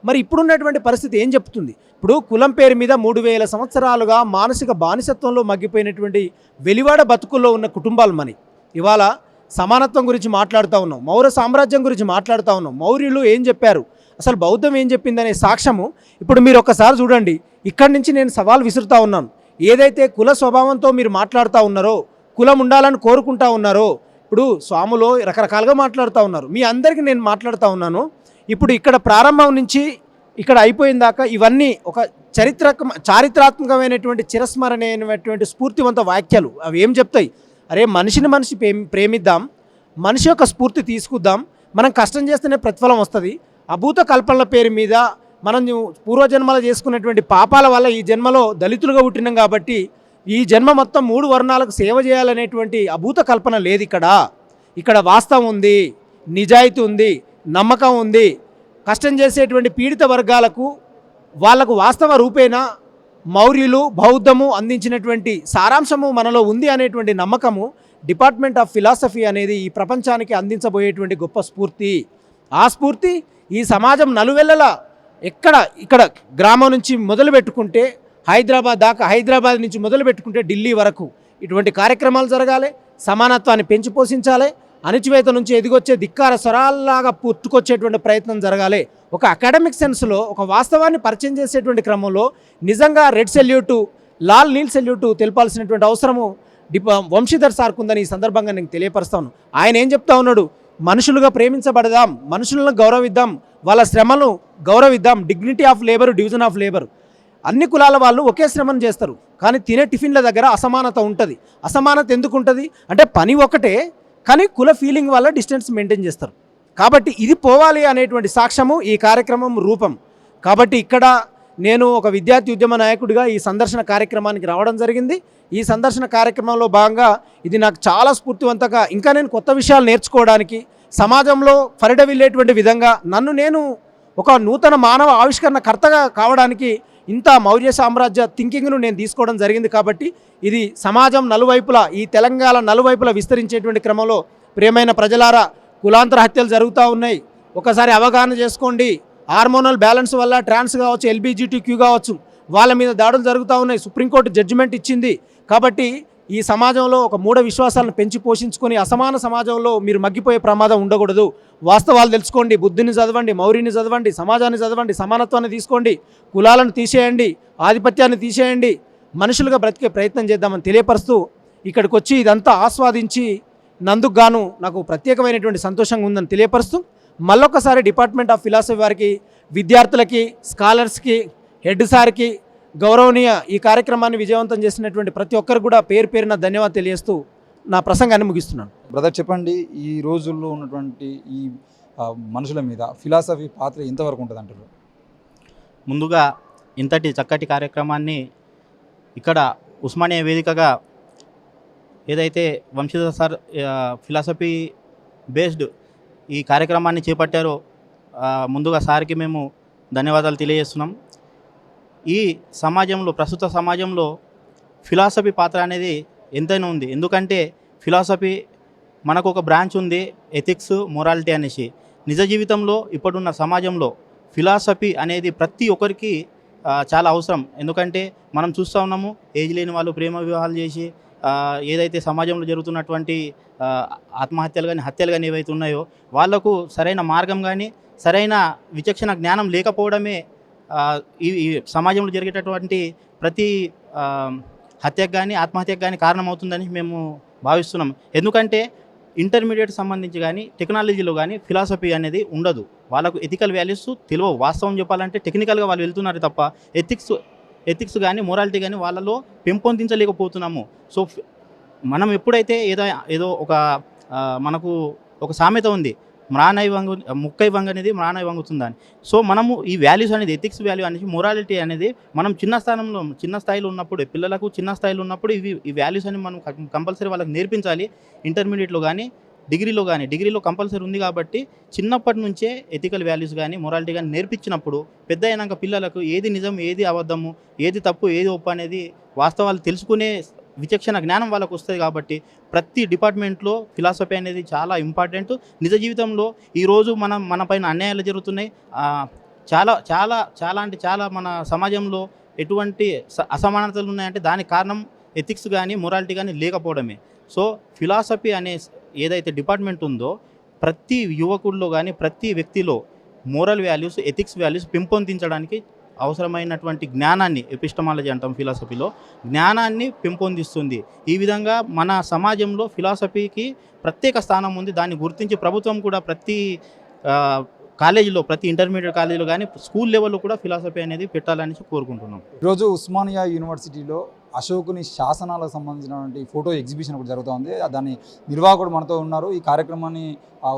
మరి ఇప్పుడున్నటువంటి పరిస్థితి ఏం చెప్తుంది? ఇప్పుడు కులం పేరు మీద 3000 సంవత్సరాలుగా మానసిక బానిసత్వంలో మగ్గిపోయినటువంటి వెలివాడ బతుకుల్లో ఉన్న కుటుంబాలు మని ఇవాళ సమానత్వం గురించి మాట్లాడుతూ ఉన్నాం, మౌర్య సామ్రాజ్యం గురించి మాట్లాడుతూ ఉన్నాం. మౌర్యులు ఏం చెప్పారు, అసలు బౌద్ధం ఏం చెప్పిందనే సాక్ష్యము ఇప్పుడు మీరు ఒక్కసారి చూడండి. ఇక్కడి నుంచి నేను సవాల్ విసురుతూ ఉన్నాను. ఏదైతే కుల స్వభావంతో మీరు మాట్లాడుతూ ఉన్నారో, కులం ఉండాలని కోరుకుంటా ఉన్నారో, ఇప్పుడు స్వాములు రకరకాలుగా మాట్లాడుతూ ఉన్నారు. మీ అందరికీ నేను మాట్లాడుతూ ఉన్నాను. ఇప్పుడు ఇక్కడ ప్రారంభం నుంచి ఇక్కడ అయిపోయిన దాకా ఇవన్నీ ఒక చారిత్రాత్మకమైనటువంటి చిరస్మరణీయమైనటువంటి స్ఫూర్తివంత వాక్యాలు. అవి ఏం చెప్తాయి? అరే మనిషిని మనిషి ప్రేమిద్దాం, మనిషి యొక్క స్ఫూర్తి తీసుకుద్దాం, మనం కష్టం చేస్తేనే ప్రతిఫలం వస్తుంది. అభూత కల్పనల పేరు మీద మనం పూర్వజన్మలో చేసుకున్నటువంటి పాపాల వల్ల ఈ జన్మలో దళితులుగా పుట్టినాం కాబట్టి ఈ జన్మ మొత్తం 3 వర్ణాలకు సేవ చేయాలనేటువంటి అభూత కల్పన లేదు. ఇక్కడ వాస్తవం ఉంది, నిజాయితీ ఉంది, నమ్మకం ఉంది. కష్టం చేసేటువంటి పీడిత వర్గాలకు వాళ్లకు వాస్తవ రూపేణ మౌర్యులు బౌద్ధము అందించినటువంటి సారాంశము మనలో ఉంది అనేటువంటి నమ్మకము డిపార్ట్మెంట్ ఆఫ్ ఫిలాసఫీ అనేది ఈ ప్రపంచానికి అందించబోయేటువంటి గొప్ప స్ఫూర్తి. ఆ స్ఫూర్తి ఈ సమాజం నలువెల్లలా ఇక్కడ గ్రామం నుంచి మొదలు పెట్టుకుంటే హైదరాబాద్ దాకా, హైదరాబాద్ నుంచి మొదలు పెట్టుకుంటే ఢిల్లీ వరకు ఇటువంటి కార్యక్రమాలు జరగాలి. సమానత్వాన్ని పెంచి పోషించాలి. అణిచివేత నుంచి ఎదిగొచ్చే ధిక్కార స్వరాల్లాగా పుట్టుకొచ్చేటువంటి ప్రయత్నం జరగాలి. ఒక అకాడమిక్ సెన్స్లో ఒక వాస్తవాన్ని పరిచయం చేసేటువంటి క్రమంలో నిజంగా రెడ్ సెల్యూటు, లాల్ నీల్ సెల్యూటు తెలపాల్సినటువంటి అవసరము వంశీధర్ సార్కు ఉందని ఈ సందర్భంగా నేను తెలియపరుస్తాను. ఆయన ఏం చెప్తా ఉన్నాడు? మనుషులుగా ప్రేమించబడదాం, మనుషులను గౌరవిద్దాం, వాళ్ళ శ్రమను గౌరవిద్దాం, dignity of labour, division of labour. అన్ని కులాల వాళ్ళు ఒకే శ్రమను చేస్తారు, కానీ తినే టిఫిన్ల దగ్గర అసమానత ఉంటుంది. అసమానత ఎందుకు ఉంటుంది అంటే పని ఒకటే, కానీ కుల ఫీలింగ్ వల్ల డిస్టెన్స్ మెయింటైన్ చేస్తారు. కాబట్టి ఇది పోవాలి అనేటువంటి సాక్ష్యము ఈ కార్యక్రమం రూపం. కాబట్టి ఇక్కడ నేను ఒక విద్యార్థి ఉద్యమ నాయకుడిగా ఈ సందర్శన కార్యక్రమానికి రావడం జరిగింది. ఈ సందర్శన కార్యక్రమంలో భాగంగా ఇది నాకు చాలా స్ఫూర్తివంతంగా, ఇంకా నేను కొత్త విషయాలు నేర్చుకోవడానికి, సమాజంలో పరిడవిల్లేటువంటి విధంగా నన్ను నేను ఒక నూతన మానవ ఆవిష్కరణ కర్తగా కావడానికి ఇంత మౌర్య సామ్రాజ్య థింకింగ్ను నేను తీసుకోవడం జరిగింది. కాబట్టి ఇది సమాజం నలువైపులా, ఈ తెలంగాణ నలువైపులా విస్తరించేటువంటి క్రమంలో ప్రియమైన ప్రజలారా, కులాంతర హత్యలు జరుగుతూ ఉన్నాయి. ఒకసారి అవగాహన చేసుకోండి. హార్మోనల్ బ్యాలెన్స్ వల్ల ట్రాన్స్ కావచ్చు, LGBTQ కావచ్చు, వాళ్ళ మీద దాడులు జరుగుతూ ఉన్నాయి. సుప్రీంకోర్టు జడ్జిమెంట్ ఇచ్చింది. కాబట్టి ఈ సమాజంలో ఒక మూఢ విశ్వాసాలను పెంచి పోషించుకొని అసమాన సమాజంలో మీరు మగ్గిపోయే ప్రమాదం ఉండకూడదు. వాస్తవాలు తెలుసుకోండి, బుద్ధిని చదవండి, మౌర్యుని చదవండి, సమాజాన్ని చదవండి, సమానత్వాన్ని తీసుకోండి, కులాలను తీసేయండి, ఆధిపత్యాన్ని తీసేయండి, మనుషులుగా బ్రతికే ప్రయత్నం చేద్దామని తెలియపరుస్తూ ఇక్కడికి వచ్చి ఇదంతా ఆస్వాదించి నందుకు గాను నాకు ప్రత్యేకమైనటువంటి సంతోషంగా ఉందని తెలియపరుస్తూ మళ్ళొకసారి డిపార్ట్మెంట్ ఆఫ్ ఫిలాసఫీ వారికి, విద్యార్థులకి, స్కాలర్స్కి, హెడ్ సార్కి, గౌరవనీయ ఈ కార్యక్రమాన్ని విజయవంతం చేసినటువంటి ప్రతి ఒక్కరికి కూడా పేరు పేరున ధన్యవాదాలు తెలియజేస్తూ నా ప్రసంగాన్ని ముగిస్తున్నాను. బ్రదర్ చెప్పండి, ఈ రోజుల్లో ఉన్నటువంటి ఈ మనుషుల మీద ఫిలాసఫీ పాత్ర ఎంతవరకు ఉంటుంది అంటారు? ముందుగా ఇంతటి చక్కటి కార్యక్రమాన్ని ఇక్కడ ఉస్మానియా వేదికగా ఏదైతే వంశీధర్ సార్ ఫిలాసఫీ బేస్డ్ ఈ కార్యక్రమాన్ని చేపట్టారో ముందుగా సార్కి మేము ధన్యవాదాలు తెలియజేస్తున్నాం. ఈ సమాజంలో, ప్రస్తుత సమాజంలో ఫిలాసఫీ పాత్ర అనేది ఎంతైనా ఉంది. ఎందుకంటే ఫిలాసఫీ మనకు ఒక బ్రాంచ్ ఉంది, ఎథిక్స్, మొరాలిటీ అనేసి. నిజ జీవితంలో ఇప్పుడున్న సమాజంలో ఫిలాసఫీ అనేది ప్రతి ఒక్కరికి చాలా అవసరం. ఎందుకంటే మనం చూస్తూ ఉన్నాము, ఏజ్ లేని వాళ్ళు ప్రేమ వివాహాలు చేసి ఏదైతే సమాజంలో జరుగుతున్నటువంటి ఆత్మహత్యలు కానీ హత్యలు కానీ ఏవైతే ఉన్నాయో వాళ్లకు సరైన మార్గం కానీ సరైన విచక్షణ జ్ఞానం లేకపోవడమే ఈ సమాజంలో జరిగేటటువంటి ప్రతి హత్యకు కానీ ఆత్మహత్యకు కానీ కారణమవుతుందని మేము భావిస్తున్నాం. ఎందుకంటే ఇంటర్మీడియట్ సంబంధించి కానీ టెక్నాలజీలో కానీ ఫిలాసఫీ అనేది ఉండదు. వాళ్ళకు ఎథికల్ వాల్యూస్ తెలియవు. వాస్తవం చెప్పాలంటే టెక్నికల్గా వాళ్ళు వెళ్తున్నారు తప్ప ఎథిక్స్ కానీ మొరాలిటీ కానీ వాళ్ళలో పెంపొందించలేకపోతున్నాము. సో మనం ఎప్పుడైతే ఏదో ఒక మనకు ఒక సామెత ఉంది, ముక్కై వంగ అనేది మ్రానై వంగుతుందని. సో మనము ఈ వాల్యూస్ అనేది ఎథిక్స్ వాల్యూ అనేది మొరాలిటీ అనేది మనం చిన్న స్థాయిలో ఉన్నప్పుడు పిల్లలకు చిన్న స్థాయిలో ఉన్నప్పుడు ఈ వాల్యూస్ అని మనం కంపల్సరీ వాళ్ళకి నేర్పించాలి. ఇంటర్మీడియట్లో కానీ డిగ్రీలో కంపల్సరీ ఉంది కాబట్టి చిన్నప్పటి నుంచే ఎథికల్ వాల్యూస్ కానీ మొరాలిటీ కానీ నేర్పించినప్పుడు పెద్ద అయినాక పిల్లలకు ఏది నిజం ఏది అబద్ధము ఏది తప్పు ఏది ఒప్పు అనేది వాస్తవాలు తెలుసుకునే విచక్షణ జ్ఞానం వాళ్ళకు వస్తుంది. కాబట్టి ప్రతి డిపార్ట్మెంట్లో ఫిలాసఫీ అనేది చాలా ఇంపార్టెంట్. నిజ జీవితంలో ఈరోజు మన పైన అన్యాయాలు జరుగుతున్నాయి. చాలా చాలా చాలా అంటే చాలా మన సమాజంలో ఎటువంటి అసమానతలు ఉన్నాయంటే దానికి కారణం ఎథిక్స్ కానీ మొరాలిటీ కానీ లేకపోవడమే. సో ఫిలాసఫీ అనే ఏదైతే డిపార్ట్మెంట్ ఉందో ప్రతి యువకుల్లో కానీ ప్రతి వ్యక్తిలో మోరల్ వాల్యూస్ ఎథిక్స్ వాల్యూస్ పెంపొందించడానికి అవసరమైనటువంటి జ్ఞానాన్ని ఎపిస్టమాలజీ అంటాం ఫిలాసఫీలో జ్ఞానాన్ని పెంపొందిస్తుంది. ఈ విధంగా మన సమాజంలో ఫిలాసఫీకి ప్రత్యేక స్థానం ఉంది. దాన్ని గుర్తించి ప్రభుత్వం కూడా ప్రతి కాలేజీలో ప్రతి ఇంటర్మీడియట్ కాలేజీలో కానీ స్కూల్ లెవెల్లో కూడా ఫిలాసఫీ అనేది పెట్టాలని కోరుకుంటున్నాం. ఈరోజు ఉస్మానియా యూనివర్సిటీలో అశోకుని శాసనాలకు సంబంధించినటువంటి ఫోటో ఎగ్జిబిషన్ ఒకటి జరుగుతుంది. దాని నిర్వాహకుడు మనతో ఉన్నారు. ఈ కార్యక్రమాన్ని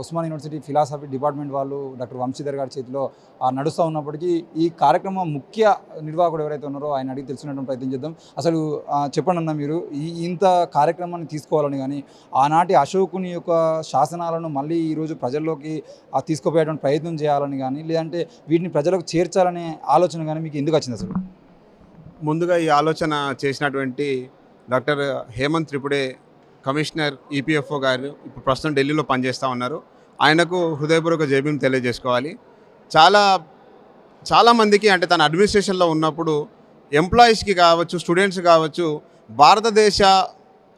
ఉస్మానియా యూనివర్సిటీ ఫిలాసఫీ డిపార్ట్మెంట్ వాళ్ళు డాక్టర్ వంశీధర్ గారి చేతిలో నడుస్తూ ఉన్నప్పటికీ ఈ కార్యక్రమం ముఖ్య నిర్వాహకుడు ఎవరైతే ఉన్నారో ఆయన అడిగి తెలుసుకునేటువంటి ప్రయత్నం చేద్దాం. అసలు చెప్పండి అన్న, మీరు ఇంత కార్యక్రమాన్ని తీసుకోవాలని కానీ ఆనాటి అశోకుని యొక్క శాసనాలను మళ్ళీ ఈరోజు ప్రజల్లోకి తీసుకుపోయేటువంటి ప్రయత్నం చేయాలని కానీ లేదంటే వీటిని ప్రజలకు చేర్చాలనే ఆలోచన కానీ మీకు ఎందుకు వచ్చింది? అసలు ముందుగా ఈ ఆలోచన చేసినటువంటి డాక్టర్ హేమంత్ త్రిపుడే కమిషనర్ ఈపీఎఫ్ఓ గారు ఇప్పుడు ప్రస్తుతం ఢిల్లీలో పనిచేస్తూ ఉన్నారు. ఆయనకు హృదయపూర్వక జైబీని తెలియజేసుకోవాలి. చాలామందికి అంటే తన అడ్మినిస్ట్రేషన్లో ఉన్నప్పుడు ఎంప్లాయీస్కి కావచ్చు స్టూడెంట్స్ కావచ్చు భారతదేశ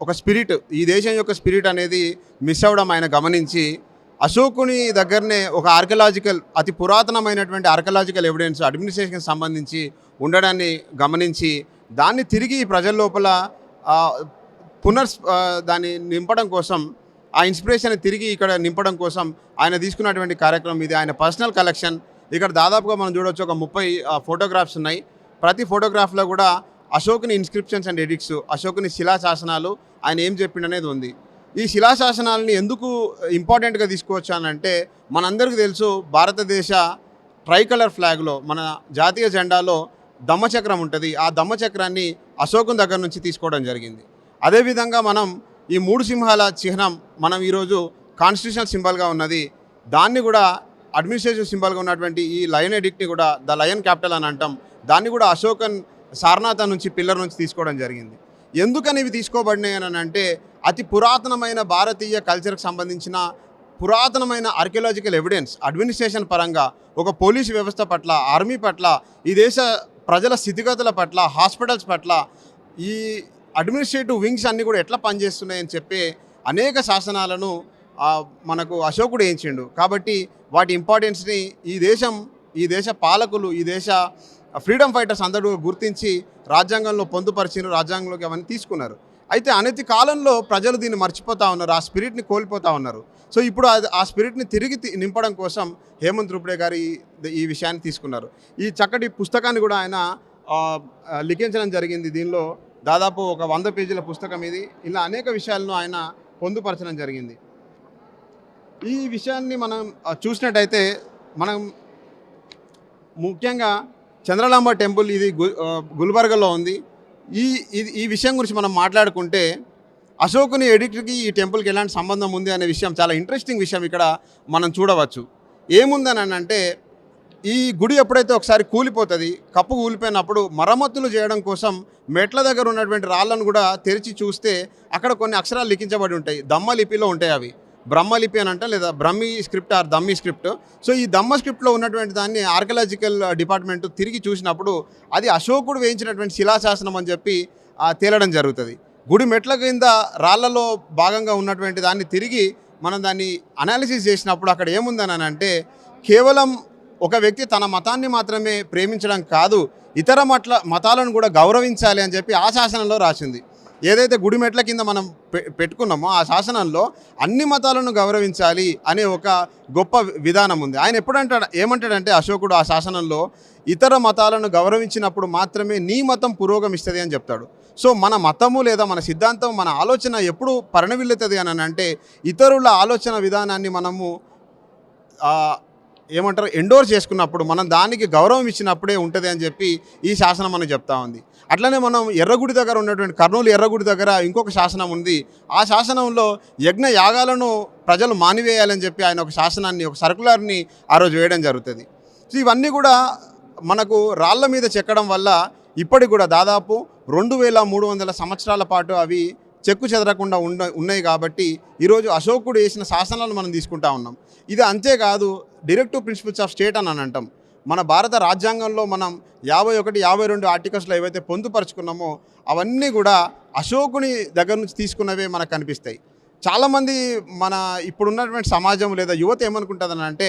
ఒక స్పిరిట్ ఈ దేశం యొక్క స్పిరిట్ అనేది మిస్ అవ్వడం ఆయన గమనించి అశోకుని దగ్గరనే ఒక అతి పురాతనమైనటువంటి ఆర్కియలాజికల్ ఎవిడెన్స్ అడ్మినిస్ట్రేషన్కి సంబంధించి ఉండడాన్ని గమనించి దాన్ని తిరిగి ప్రజల లోపల దాన్ని నింపడం కోసం ఆ ఇన్స్పిరేషన్ తిరిగి ఇక్కడ నింపడం కోసం ఆయన తీసుకున్నటువంటి కార్యక్రమం ఇది. ఆయన పర్సనల్ కలెక్షన్ ఇక్కడ దాదాపుగా మనం చూడవచ్చు ఒక 30 ఫోటోగ్రాఫ్స్ ఉన్నాయి. ప్రతి ఫోటోగ్రాఫ్లో కూడా అశోకుని ఇన్స్క్రిప్షన్స్ అండ్ ఎడిక్ట్స్ అశోకుని శిలాశాసనాలు ఆయన ఏం చెప్పిండనేది ఉంది. ఈ శిలాశాసనాలని ఎందుకు ఇంపార్టెంట్గా తీసుకోవచ్చానంటే మనందరికీ తెలుసు భారతదేశ ట్రైకలర్ ఫ్లాగ్లో మన జాతీయ జెండాలో దమ్మచక్రం ఉంటుంది. ఆ దమ్మచక్రాన్ని అశోకుని దగ్గర నుంచి తీసుకోవడం జరిగింది. అదేవిధంగా మనం ఈ 3 సింహాల చిహ్నం మనం ఈరోజు కాన్స్టిట్యూషనల్ సింబల్గా ఉన్నది. దాన్ని కూడా అడ్మినిస్ట్రేటివ్ సింబల్గా ఉన్నటువంటి ఈ లయన్ ఎడిక్ట్ని కూడా ద లయన్ క్యాపిటల్ అని అంటాం. దాన్ని కూడా అశోకన్ సారనాథ నుంచి పిల్లర్ నుంచి తీసుకోవడం జరిగింది. ఎందుకని ఇవి తీసుకోబడినాయి అని అంటే అతి పురాతనమైన భారతీయ కల్చర్కి సంబంధించిన పురాతనమైన ఆర్కియలాజికల్ ఎవిడెన్స్ అడ్మినిస్ట్రేషన్ పరంగా ఒక పోలీసు వ్యవస్థ పట్ల ఆర్మీ పట్ల ఈ దేశ ప్రజల స్థితిగతుల పట్ల హాస్పిటల్స్ పట్ల ఈ అడ్మినిస్ట్రేటివ్ వింగ్స్ అన్నీ కూడా ఎట్లా పనిచేస్తున్నాయని చెప్పే అనేక శాసనాలను మనకు అశోకుడు వేయించిండు. కాబట్టి వాటి ఇంపార్టెన్స్ని ఈ దేశ పాలకులు ఈ దేశ ఫ్రీడమ్ ఫైటర్స్ అందరూ గుర్తించి రాజ్యాంగంలో పొందుపరిచిన రాజ్యాంగంలోకి అవన్నీ తీసుకున్నారు. అయితే అనతి కాలంలో ప్రజలు దీన్ని మర్చిపోతూ ఉన్నారు, ఆ స్పిరిట్ని కోల్పోతూ ఉన్నారు. సో ఇప్పుడు ఆ స్పిరిట్ని తిరిగి నింపడం కోసం హేమంత్ త్రిపుడే గారు ఈ విషయాన్ని తీసుకున్నారు. ఈ చక్కటి పుస్తకాన్ని కూడా ఆయన లిఖించడం జరిగింది. దీనిలో దాదాపు ఒక 100 పేజీల పుస్తకం ఇది. ఇలా అనేక విషయాలను ఆయన పొందుపరచడం జరిగింది. ఈ విషయాన్ని మనం చూసినట్టయితే మనం ముఖ్యంగా చంద్రలాంబ టెంపుల్ ఇది గుల్బర్గాలో ఉంది. ఈ విషయం గురించి మనం మాట్లాడుకుంటే అశోకుని ఎడిక్ట్కి ఈ టెంపుల్కి ఎలాంటి సంబంధం ఉంది అనే విషయం చాలా ఇంట్రెస్టింగ్ విషయం ఇక్కడ మనం చూడవచ్చు. ఏముందని అంటే ఈ గుడి ఎప్పుడైతే ఒకసారి కూలిపోతుంది, కప్పు కూలిపోయినప్పుడు మరమ్మతులు చేయడం కోసం మెట్ల దగ్గర ఉన్నటువంటి రాళ్ళను కూడా తెరిచి చూస్తే అక్కడ కొన్ని అక్షరాలు లిఖించబడి ఉంటాయి. దమ్మ లిపిలో ఉంటాయి. అవి బ్రహ్మలిపి అని అంటే లేదా Brahmi script or Dhammi script. So ఈ దమ్మ స్క్రిప్ట్లో ఉన్నటువంటి దాన్ని ఆర్కియలాజికల్ డిపార్ట్మెంట్ తిరిగి చూసినప్పుడు అది అశోకుడు వేయించినటువంటి శిలాశాసనం అని చెప్పి తేలడం జరుగుతుంది. గుడి మెట్ల కింద రాళ్లలో భాగంగా ఉన్నటువంటి దాన్ని తిరిగి మనం దాన్ని అనాలిసిస్ చేసినప్పుడు అక్కడ ఏముందని అంటే కేవలం ఒక వ్యక్తి తన మతాన్ని మాత్రమే ప్రేమించడం కాదు, ఇతర మతాలను కూడా గౌరవించాలి అని చెప్పి ఆ శాసనంలో రాసింది. ఏదైతే గుడి మెట్ల కింద మనం పెట్టుకున్నామో ఆ శాసనంలో అన్ని మతాలను గౌరవించాలి అనే ఒక గొప్ప విధానం ఉంది. ఆయన ఏమంటాడంటే అశోకుడు ఆ శాసనంలో ఇతర మతాలను గౌరవించినప్పుడు మాత్రమే నీ మతం పురోగమిస్తుంది అని చెప్తాడు. సో మన మతము లేదా మన సిద్ధాంతం, మన ఆలోచన ఎప్పుడు పరిణవిల్లుతుంది అని అంటే ఇతరుల ఆలోచన విధానాన్ని మనము ఎండోర్స్ చేసుకున్నప్పుడు, మనం దానికి గౌరవం ఇచ్చినప్పుడే ఉంటుంది అని చెప్పి ఈ శాసనం మనకు చెప్తా ఉంది. అట్లనే మనం ఎర్రగుడి దగ్గర ఉన్నటువంటి కర్నూలు ఎర్రగుడి దగ్గర ఇంకొక శాసనం ఉంది. ఆ శాసనంలో యజ్ఞ యాగాలను ప్రజలు మానివేయాలని చెప్పి ఆయన ఒక శాసనాన్ని, ఒక సర్కులర్ని ఆ రోజు వేయడం జరుగుతుంది. సో ఇవన్నీ కూడా మనకు రాళ్ల మీద చెక్కడం వల్ల ఇప్పటికి కూడా దాదాపు 2300 సంవత్సరాల పాటు అవి చెక్కు చెదరకుండా ఉన్నాయి. కాబట్టి ఈరోజు అశోకుడు వేసిన శాసనాలను మనం తీసుకుంటా ఉన్నాం. ఇది అంతేకాదు, డైరెక్టివ్ ప్రిన్సిపల్స్ ఆఫ్ స్టేట్ అని అంటాం. మన భారత రాజ్యాంగంలో మనం 51, 52 ఆర్టికల్స్లో ఏవైతే పొందుపరుచుకున్నామో అవన్నీ కూడా అశోకుని దగ్గర నుంచి తీసుకున్నవే మనకు కనిపిస్తాయి. చాలామంది మన ఇప్పుడున్నటువంటి సమాజం లేదా యువత ఏమనుకుంటుందని అంటే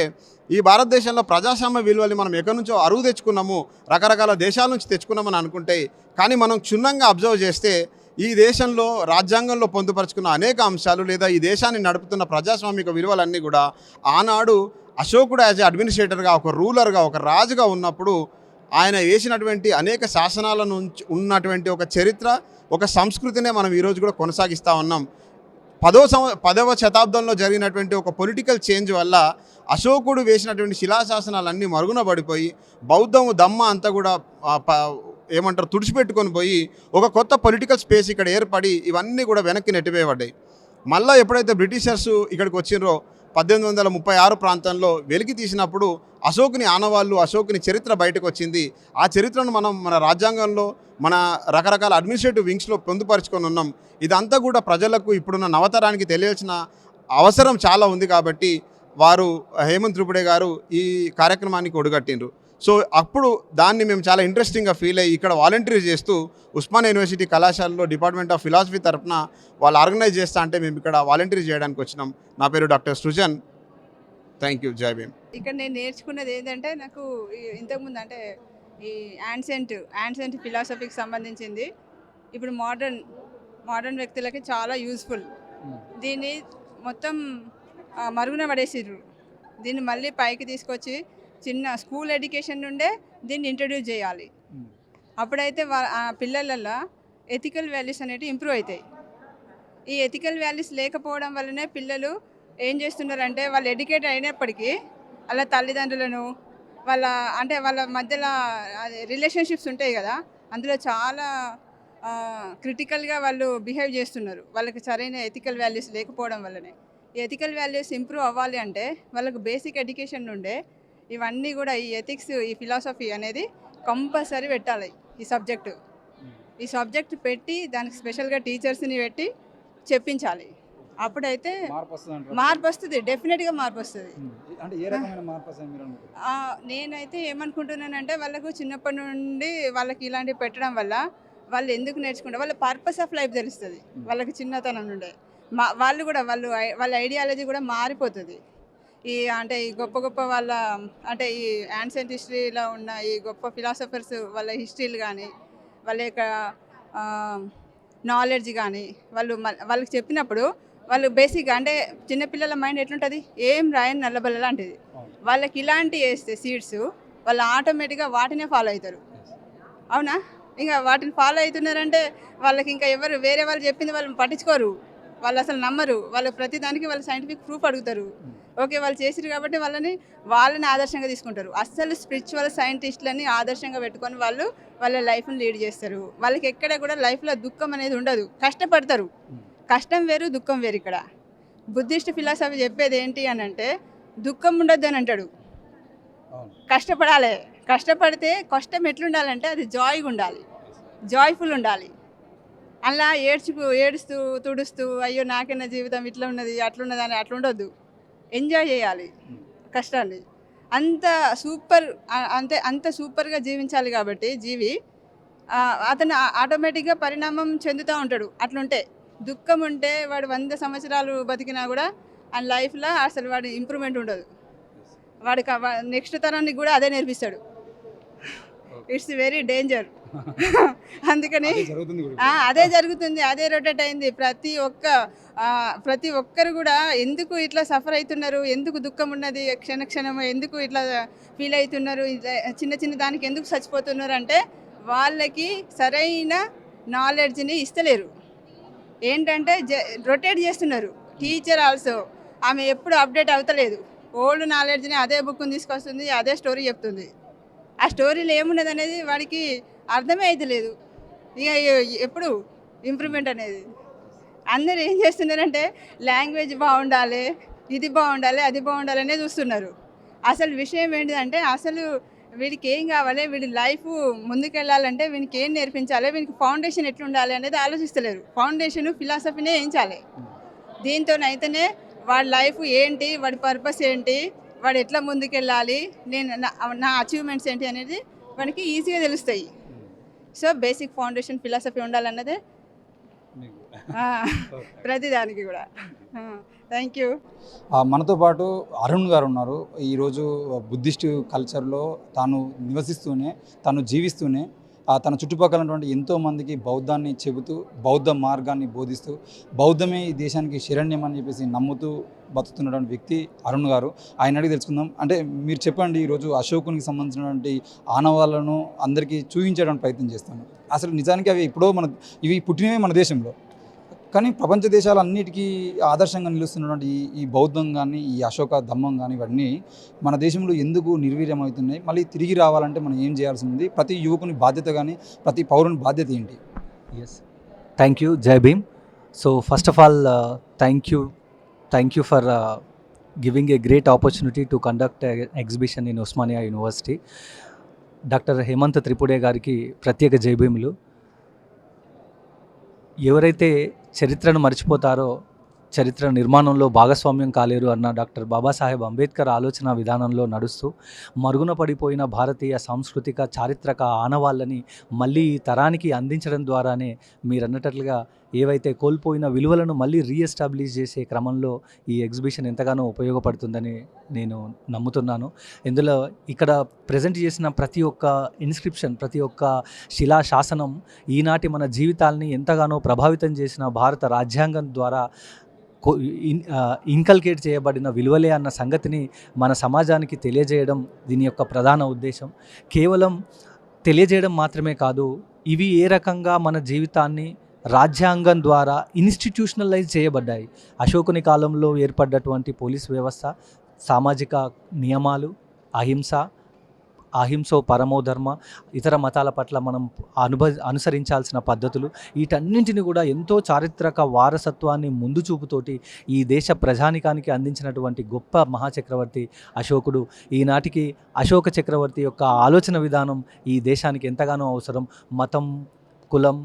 ఈ భారతదేశంలో ప్రజాస్వామ్య విలువల్ని మనం ఎక్కడి నుంచో అరువు తెచ్చుకున్నాము, రకరకాల దేశాల నుంచి తెచ్చుకున్నామని అనుకుంటే, కానీ మనం క్షుణ్ణంగా అబ్జర్వ్ చేస్తే ఈ దేశంలో రాజ్యాంగంలో పొందుపరుచుకున్న అనేక అంశాలు లేదా ఈ దేశాన్ని నడుపుతున్న ప్రజాస్వామిక విలువలన్నీ కూడా ఆనాడు అశోకుడు యాజ్ అడ్మినిస్ట్రేటర్గా, ఒక రూలర్గా, ఒక రాజుగా ఉన్నప్పుడు ఆయన వేసినటువంటి అనేక శాసనాల నుంచి ఉన్నటువంటి ఒక చరిత్ర, ఒక సంస్కృతినే మనం ఈరోజు కూడా కొనసాగిస్తూ ఉన్నాం. 10వ శతాబ్దంలో జరిగినటువంటి ఒక పొలిటికల్ చేంజ్ వల్ల అశోకుడు వేసినటువంటి శిలాశాసనాలన్నీ మరుగున పడిపోయి బౌద్ధము దమ్మ అంతా కూడా తుడిచిపెట్టుకొని పోయి ఒక కొత్త పొలిటికల్ స్పేస్ ఇక్కడ ఏర్పడి ఇవన్నీ కూడా వెనక్కి నెట్టివేయబడ్డాయి. మళ్ళీ ఎప్పుడైతే బ్రిటిషర్స్ ఇక్కడికి వచ్చిండ్రో 1836 ప్రాంతంలో వెలికి తీసినప్పుడు అశోకుని ఆనవాళ్ళు, అశోకుని చరిత్ర బయటకు వచ్చింది. ఆ చరిత్రను మనం మన రాజ్యాంగంలో, మన రకరకాల అడ్మినిస్ట్రేటివ్ వింగ్స్లో పొందుపరుచుకొని ఉన్నాం. ఇదంతా కూడా ప్రజలకు, ఇప్పుడున్న నవతరానికి తెలియాల్సిన అవసరం చాలా ఉంది. కాబట్టి వారు హేమంత్ త్రిపుడే గారు ఈ కార్యక్రమానికి ఒడిగట్టిండ్రు. సో అప్పుడు దాన్ని మేము చాలా ఇంట్రెస్టింగ్గా ఫీల్ అయ్యి ఇక్కడ వాలంటీర్ చేస్తూ ఉస్మానియా యూనివర్సిటీ కళాశాలలో డిపార్ట్మెంట్ ఆఫ్ ఫిలాసఫీ తరఫున వాళ్ళు ఆర్గనైజ్ చేస్తా అంటే మేము ఇక్కడ వాలంటీర్ చేయడానికి వచ్చినాం. నా పేరు doctor Srujan. Thank you. Jai Bhim. ఇక్కడ నేను నేర్చుకున్నది ఏంటంటే నాకు ఇంతకుముందు అంటే ఈ యాన్సెంట్ ఫిలాసఫీకి సంబంధించింది ఇప్పుడు మోడర్న్ వ్యక్తులకి చాలా యూస్ఫుల్. దీన్ని మొత్తం మరుగున పడేసిర్రు. దీన్ని మళ్ళీ పైకి తీసుకొచ్చి చిన్న స్కూల్ ఎడ్యుకేషన్ నుండే దీన్ని ఇంట్రడ్యూస్ చేయాలి. అప్పుడైతే పిల్లలలో ఎథికల్ వాల్యూస్ అనేవి ఇంప్రూవ్ అవుతాయి. ఈ ఎథికల్ వాల్యూస్ లేకపోవడం వల్లనే పిల్లలు ఏం చేస్తున్నారంటే వాళ్ళు ఎడ్యుకేట్ అయినప్పటికీ వాళ్ళ తల్లిదండ్రులను వాళ్ళ మధ్యలో రిలేషన్షిప్స్ ఉంటాయి కదా, అందులో చాలా క్రిటికల్గా వాళ్ళు బిహేవ్ చేస్తున్నారు. వాళ్ళకి సరైన ఎథికల్ వాల్యూస్ లేకపోవడం వల్లనే. ఈ ఎథికల్ వాల్యూస్ ఇంప్రూవ్ అవ్వాలి అంటే వాళ్ళకు బేసిక్ ఎడ్యుకేషన్ నుండే ఇవన్నీ కూడా ఈ ఎథిక్స్, ఈ ఫిలాసఫీ అనేది కంపల్సరీ పెట్టాలి. ఈ సబ్జెక్ట్ పెట్టి దానికి స్పెషల్గా టీచర్స్ని పెట్టి చెప్పించాలి. అప్పుడైతే మార్పు వస్తుంది, డెఫినెట్గా మార్పు వస్తుంది. నేనైతే ఏమనుకుంటున్నానంటే వాళ్ళకు చిన్నప్పటి నుండి వాళ్ళకి ఇలాంటివి పెట్టడం వల్ల వాళ్ళు ఎందుకు నేర్చుకుంటారు, వాళ్ళ పర్పస్ ఆఫ్ లైఫ్ తెలుస్తుంది వాళ్ళకి చిన్నతనం నుండే. వాళ్ళ ఐడియాలజీ కూడా మారిపోతుంది. ఈ గొప్ప ఈ యాన్సెంట్ హిస్టరీలో ఉన్న ఈ గొప్ప ఫిలాసఫర్స్ వాళ్ళ హిస్టరీలు కానీ వాళ్ళ యొక్క నాలెడ్జ్ కానీ వాళ్ళకి చెప్పినప్పుడు వాళ్ళు బేసిక్గా చిన్నపిల్లల మైండ్ ఎట్లుంటుంది, ఏం రాయని నల్లబల్ల లాంటిది. వాళ్ళకి ఇలాంటి వేస్తే సీడ్స్ వాళ్ళు ఆటోమేటిక్గా వాటినే ఫాలో అవుతారు. అవునా? ఇంకా వాటిని ఫాలో అవుతున్నారంటే వాళ్ళకి ఇంకా ఎవరు వేరే వాళ్ళు చెప్పింది వాళ్ళు పట్టించుకోరు, వాళ్ళు అసలు నమ్మరు. వాళ్ళు ప్రతిదానికి వాళ్ళు సైంటిఫిక్ ప్రూఫ్ అడుగుతారు. ఓకే, వాళ్ళు చేసిరు కాబట్టి వాళ్ళని ఆదర్శంగా తీసుకుంటారు. అస్సలు స్పిరిచువల్ సైంటిస్టులని ఆదర్శంగా పెట్టుకొని వాళ్ళ లైఫ్ని లీడ్ చేస్తారు. వాళ్ళకి ఎక్కడ కూడా లైఫ్లో దుఃఖం అనేది ఉండదు, కష్టపడతారు. కష్టం వేరు, దుఃఖం వేరు. ఇక్కడ బుద్ధిస్ట్ ఫిలాసఫీ చెప్పేది ఏంటి అని అంటే దుఃఖం ఉండొద్దు అని అంటాడు, కష్టపడాలి. కష్టపడితే కష్టం ఎట్లుండాలంటే అది జాయ్గా ఉండాలి, జాయ్ఫుల్ ఉండాలి. అలా ఏడుస్తూ తుడుస్తూ అయ్యో నాకైనా జీవితం ఇట్లా ఉన్నది అట్లున్నది అని అట్లా ఉండొద్దు. ఎంజాయ్ చేయాలి కష్టాన్ని. అంత సూపర్గా జీవించాలి. కాబట్టి జీవి అతను ఆటోమేటిక్గా పరిణామం చెందుతూ ఉంటాడు. అట్లుంటే దుఃఖం ఉంటే వాడు 100 సంవత్సరాలు బతికినా కూడా ఆ లైఫ్లో అసలు వాడి ఇంప్రూవ్మెంట్ ఉండదు. వాడికి నెక్స్ట్ తరానికి కూడా అదే నేర్పిస్తాడు. It's very danger. అందుకని అదే జరుగుతుంది, అదే రొటేట్ అయింది. ప్రతి ఒక్కరు కూడా ఎందుకు ఇట్లా సఫర్ అవుతున్నారు, ఎందుకు దుఃఖం ఉన్నది క్షణక్షణం, ఎందుకు ఇట్లా ఫీల్ అవుతున్నారు, చిన్న చిన్న దానికి ఎందుకు చచ్చిపోతున్నారు అంటే వాళ్ళకి సరైన నాలెడ్జ్ని ఇస్తలేరు. ఏంటంటే రొటేట్ చేస్తున్నారు. టీచర్ ఆల్సో ఆమె ఎప్పుడు అప్డేట్ అవుతలేదు. ఓల్డ్ నాలెడ్జ్ని అదే బుక్ని తీసుకొస్తుంది, అదే స్టోరీ చెప్తుంది. ఆ స్టోరీలో ఏమున్నది అనేది వాడికి అర్థమే అవుతలేదు. ఇక ఎప్పుడు ఇంప్రూవ్మెంట్ అనేది అందరూ ఏం చేస్తున్నారంటే లాంగ్వేజ్ బాగుండాలి, ఇది బాగుండాలి, అది బాగుండాలి అనేది చూస్తున్నారు. అసలు విషయం ఏంటిదంటే అసలు వీడికి ఏం కావాలి, వీడి లైఫ్ ముందుకెళ్ళాలంటే వీనికి ఏం నేర్పించాలి, వీనికి ఫౌండేషన్ ఎట్లుండాలి అనేది ఆలోచిస్తలేరు. ఫౌండేషన్ ఫిలాసఫీనే వేయించాలి. దీంతోనైతేనే వాడి లైఫ్ ఏంటి, వాడి పర్పస్ ఏంటి, వాడు ఎట్లా ముందుకెళ్ళాలి, నేను నా అచీవ్మెంట్స్ ఏంటి అనేది వాడికి ఈజీగా తెలుస్తాయి. సో బేసిక్ ఫౌండేషన్ ఫిలాసఫీ ఉండాలన్నదే ప్రతిదానికి కూడా. Thank you. మనతో పాటు అరుణ్ గారు ఉన్నారు. ఈరోజు బుద్ధిస్ట్ కల్చర్లో తాను నివసిస్తూనే, తాను జీవిస్తూనే తన చుట్టుపక్కల ఉన్నటువంటి ఎంతోమందికి బౌద్ధాన్ని చెబుతూ, బౌద్ధ మార్గాన్ని బోధిస్తూ, బౌద్ధమే ఈ దేశానికి శరణ్యం అని చెప్పేసి నమ్ముతూ బతుకుతున్నటువంటి వ్యక్తి అరుణ్ గారు. ఆయన అడిగి తెలుసుకుందాం. అంటే మీరు చెప్పండి, ఈరోజు అశోకునికి సంబంధించినటువంటి ఆనవాళ్ళను అందరికీ చూపించడానికి ప్రయత్నం చేస్తాను. అసలు నిజానికి అవి ఎప్పుడో ఇవి పుట్టినవే మన దేశంలో, కానీ ప్రపంచ దేశాలన్నిటికీ ఆదర్శంగా నిలుస్తున్నటువంటి ఈ బౌద్ధం కానీ, ఈ అశోక ధమ్మం కానీ, ఇవన్నీ మన దేశంలో ఎందుకు నిర్వీర్యమవుతున్నాయి? మళ్ళీ తిరిగి రావాలంటే మనం ఏం చేయాల్సి ఉంది? ప్రతి యువకుని బాధ్యత కానీ, ప్రతి పౌరుని బాధ్యత ఏంటి? Yes. Thank you, Jai Bhim. So first of all, thank you for giving a great opportunity to conduct an exhibition in Osmania University. Dr. Hemant Tripude గారికి ప్రత్యేక జై భీములు. ఎవరైతే చరిత్రను మర్చిపోతారో, చరిత్ర నిర్మాణంలో భాగస్వామ్యం కాలేరు అన్న డాక్టర్ బాబాసాహెబ్ అంబేద్కర్ ఆలోచన విధానంలో నడుస్తూ మరుగున పడిపోయిన భారతీయ సాంస్కృతిక చారిత్రక ఆనవాళ్ళని మళ్ళీ ఈ తరానికి అందించడం ద్వారానే మీరన్నట్లుగా ఏవైతే కోల్పోయిన విలువలను మళ్ళీ రీఎస్టాబ్లిష్ చేసే క్రమంలో ఈ ఎగ్జిబిషన్ ఎంతగానో ఉపయోగపడుతుందని నేను నమ్ముతున్నాను. ఇందులో ఇక్కడ ప్రజెంట్ చేసిన ప్రతి ఒక్క ఇన్స్క్రిప్షన్, ప్రతి ఒక్క శిలా శాసనం ఈనాటి మన జీవితాల్ని ఎంతగానో ప్రభావితం చేసిన భారత రాజ్యాంగం ద్వారా ఇన్కల్కేట్ చేయబడిన విలువలే అన్న సంగతిని మన సమాజానికి తెలియజేయడం దీని యొక్క ప్రధాన ఉద్దేశం. కేవలం తెలియజేయడం మాత్రమే కాదు, ఇవి ఏ రకంగా మన జీవితాన్ని రాజ్యాంగం ద్వారా ఇన్స్టిట్యూషనలైజ్ చేయబడ్డాయి. అశోకుని కాలంలో ఏర్పడ్డటువంటి పోలీస్ వ్యవస్థ, సామాజిక నియమాలు, అహింసో పరమో ధర్మ, ఇతర మతాల పట్ల మనం అనుసరించాల్సిన పద్ధతులు, వీటన్నింటిని కూడా ఎంతో చారిత్రక వారసత్వాన్ని ముందు చూపుతోటి ఈ దేశ ప్రజానికానికి అందించినటువంటి గొప్ప మహాచక్రవర్తి అశోకుడు. ఈనాటికి అశోక చక్రవర్తి యొక్క ఆలోచన విధానం ఈ దేశానికి ఎంతగానో అవసరం. మతం, కులం,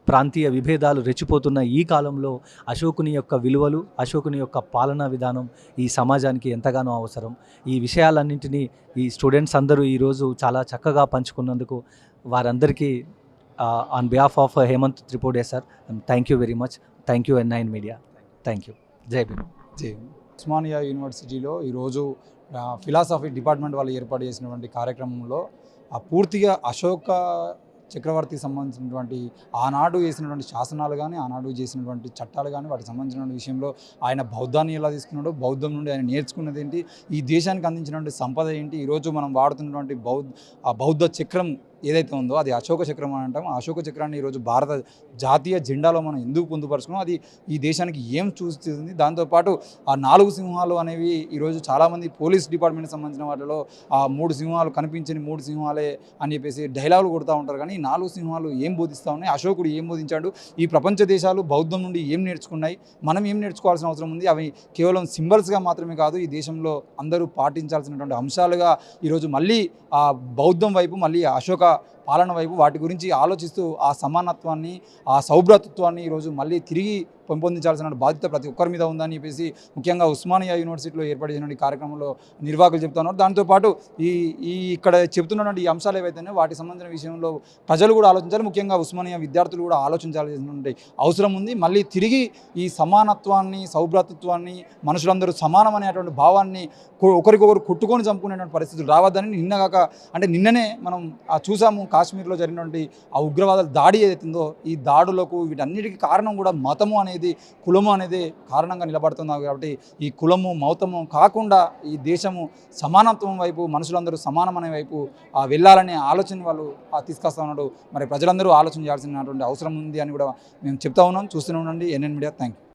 ప్రాంతీయ విభేదాలు రెచ్చిపోతున్న ఈ కాలంలో అశోకుని యొక్క విలువలు, అశోకుని యొక్క పాలనా విధానం ఈ సమాజానికి ఎంతగానో అవసరం. ఈ విషయాలన్నింటినీ ఈ స్టూడెంట్స్ అందరూ ఈరోజు చాలా చక్కగా పంచుకున్నందుకు వారందరికీ on behalf of Hemant Tripude sir, thank you very much. Thank you N9 media. Thank you. Jai Bhim. జై భీమ్. ఉస్మానియా యూనివర్సిటీలో ఈరోజు ఫిలాసఫీ డిపార్ట్మెంట్ వాళ్ళు ఏర్పాటు చేసినటువంటి కార్యక్రమంలో పూర్తిగా అశోక చక్రవర్తికి సంబంధించినటువంటి ఆనాడు చేసినటువంటి శాసనాలు కానీ, ఆనాడు చేసినటువంటి చట్టాలు కానీ, వాటికి సంబంధించిన విషయంలో ఆయన బౌద్ధాన్ని ఎలా తీసుకున్నాడో, బౌద్ధం నుండి ఆయన నేర్చుకున్నది ఏంటి, ఈ దేశానికి అందించినటువంటి సంపద ఏంటి, ఈరోజు మనం వాడుతున్నటువంటి బౌద్ధ చక్రం ఏదైతే ఉందో అది అశోక చక్రం అని అంటాం. ఆ అశోక చక్రాన్ని ఈరోజు భారత జాతీయ జెండాలో మనం ఎందుకు పొందుపరుచుకున్నాం, అది ఈ దేశానికి ఏం చూస్తుంది. దాంతోపాటు ఆ 4 సింహాలు అనేవి ఈరోజు చాలామంది పోలీస్ డిపార్ట్మెంట్కి సంబంధించిన వాటిలో ఆ 3 సింహాలు కనిపించని 3 సింహాలే అని చెప్పేసి డైలాగులు కొడుతూ ఉంటారు. కానీ ఈ 4 సింహాలు ఏం బోధిస్తూ ఉన్నాయి, అశోకుడు ఏం బోధించాడు, ఈ ప్రపంచ దేశాలు బౌద్ధం నుండి ఏం నేర్చుకున్నాయి, మనం ఏం నేర్చుకోవాల్సిన అవసరం ఉంది, అవి కేవలం సింబల్స్గా మాత్రమే కాదు, ఈ దేశంలో అందరూ పాటించాల్సినటువంటి అంశాలుగా ఈరోజు మళ్ళీ ఆ బౌద్ధం వైపు, మళ్ళీ అశోక పాలన వైపు వాటి గురించి ఆలోచిస్తూ ఆ సమానత్వాన్ని, ఆ సౌభ్రాతృత్వాన్ని ఈరోజు మళ్ళీ తిరిగి పెంపొందించాల్సిన బాధ్యత ప్రతి ఒక్కరి మీద ఉందని చెప్పేసి ముఖ్యంగా ఉస్మానియా యూనివర్సిటీలో ఏర్పడినటువంటి కార్యక్రమంలో నిర్వాహకులు చెప్తున్నారు. దాంతోపాటు ఈ ఇక్కడ చెబుతున్నటువంటి ఈ అంశాలు ఏవైతేనే వాటికి సంబంధించిన విషయంలో ప్రజలు కూడా ఆలోచించాలి. ముఖ్యంగా ఉస్మానియా విద్యార్థులు కూడా ఆలోచించాల్సినటువంటి అవసరం ఉంది. మళ్ళీ తిరిగి ఈ సమానత్వాన్ని, సౌభ్రాతృత్వాన్ని, మనుషులందరూ సమానం అనేటువంటి భావాన్ని ఒకరికొకరు కొట్టుకొని చంపుకునేటువంటి పరిస్థితులు రావద్దని నిన్ననే మనం చూసాము కాశ్మీర్లో జరిగినటువంటి ఆ ఉగ్రవాదుల దాడి ఏదైతుందో ఈ దాడులకు వీటన్నిటికీ కారణం కూడా మతము అనేది, కులము అనేది కారణంగా నిలబడుతున్నారు. కాబట్టి ఈ కులము మతము కాకుండా ఈ దేశము సమానత్వం వైపు, మనుషులందరూ సమానం అనే వైపు వెళ్ళాలనే ఆలోచన వాళ్ళు తీసుకొస్తా ఉన్నాడు. మరి ప్రజలందరూ ఆలోచన చేయాల్సినటువంటి అవసరం ఉంది అని కూడా మేము చెప్తా ఉన్నాం. చూస్తూనే ఉండండి NN మీడియా. Thank you.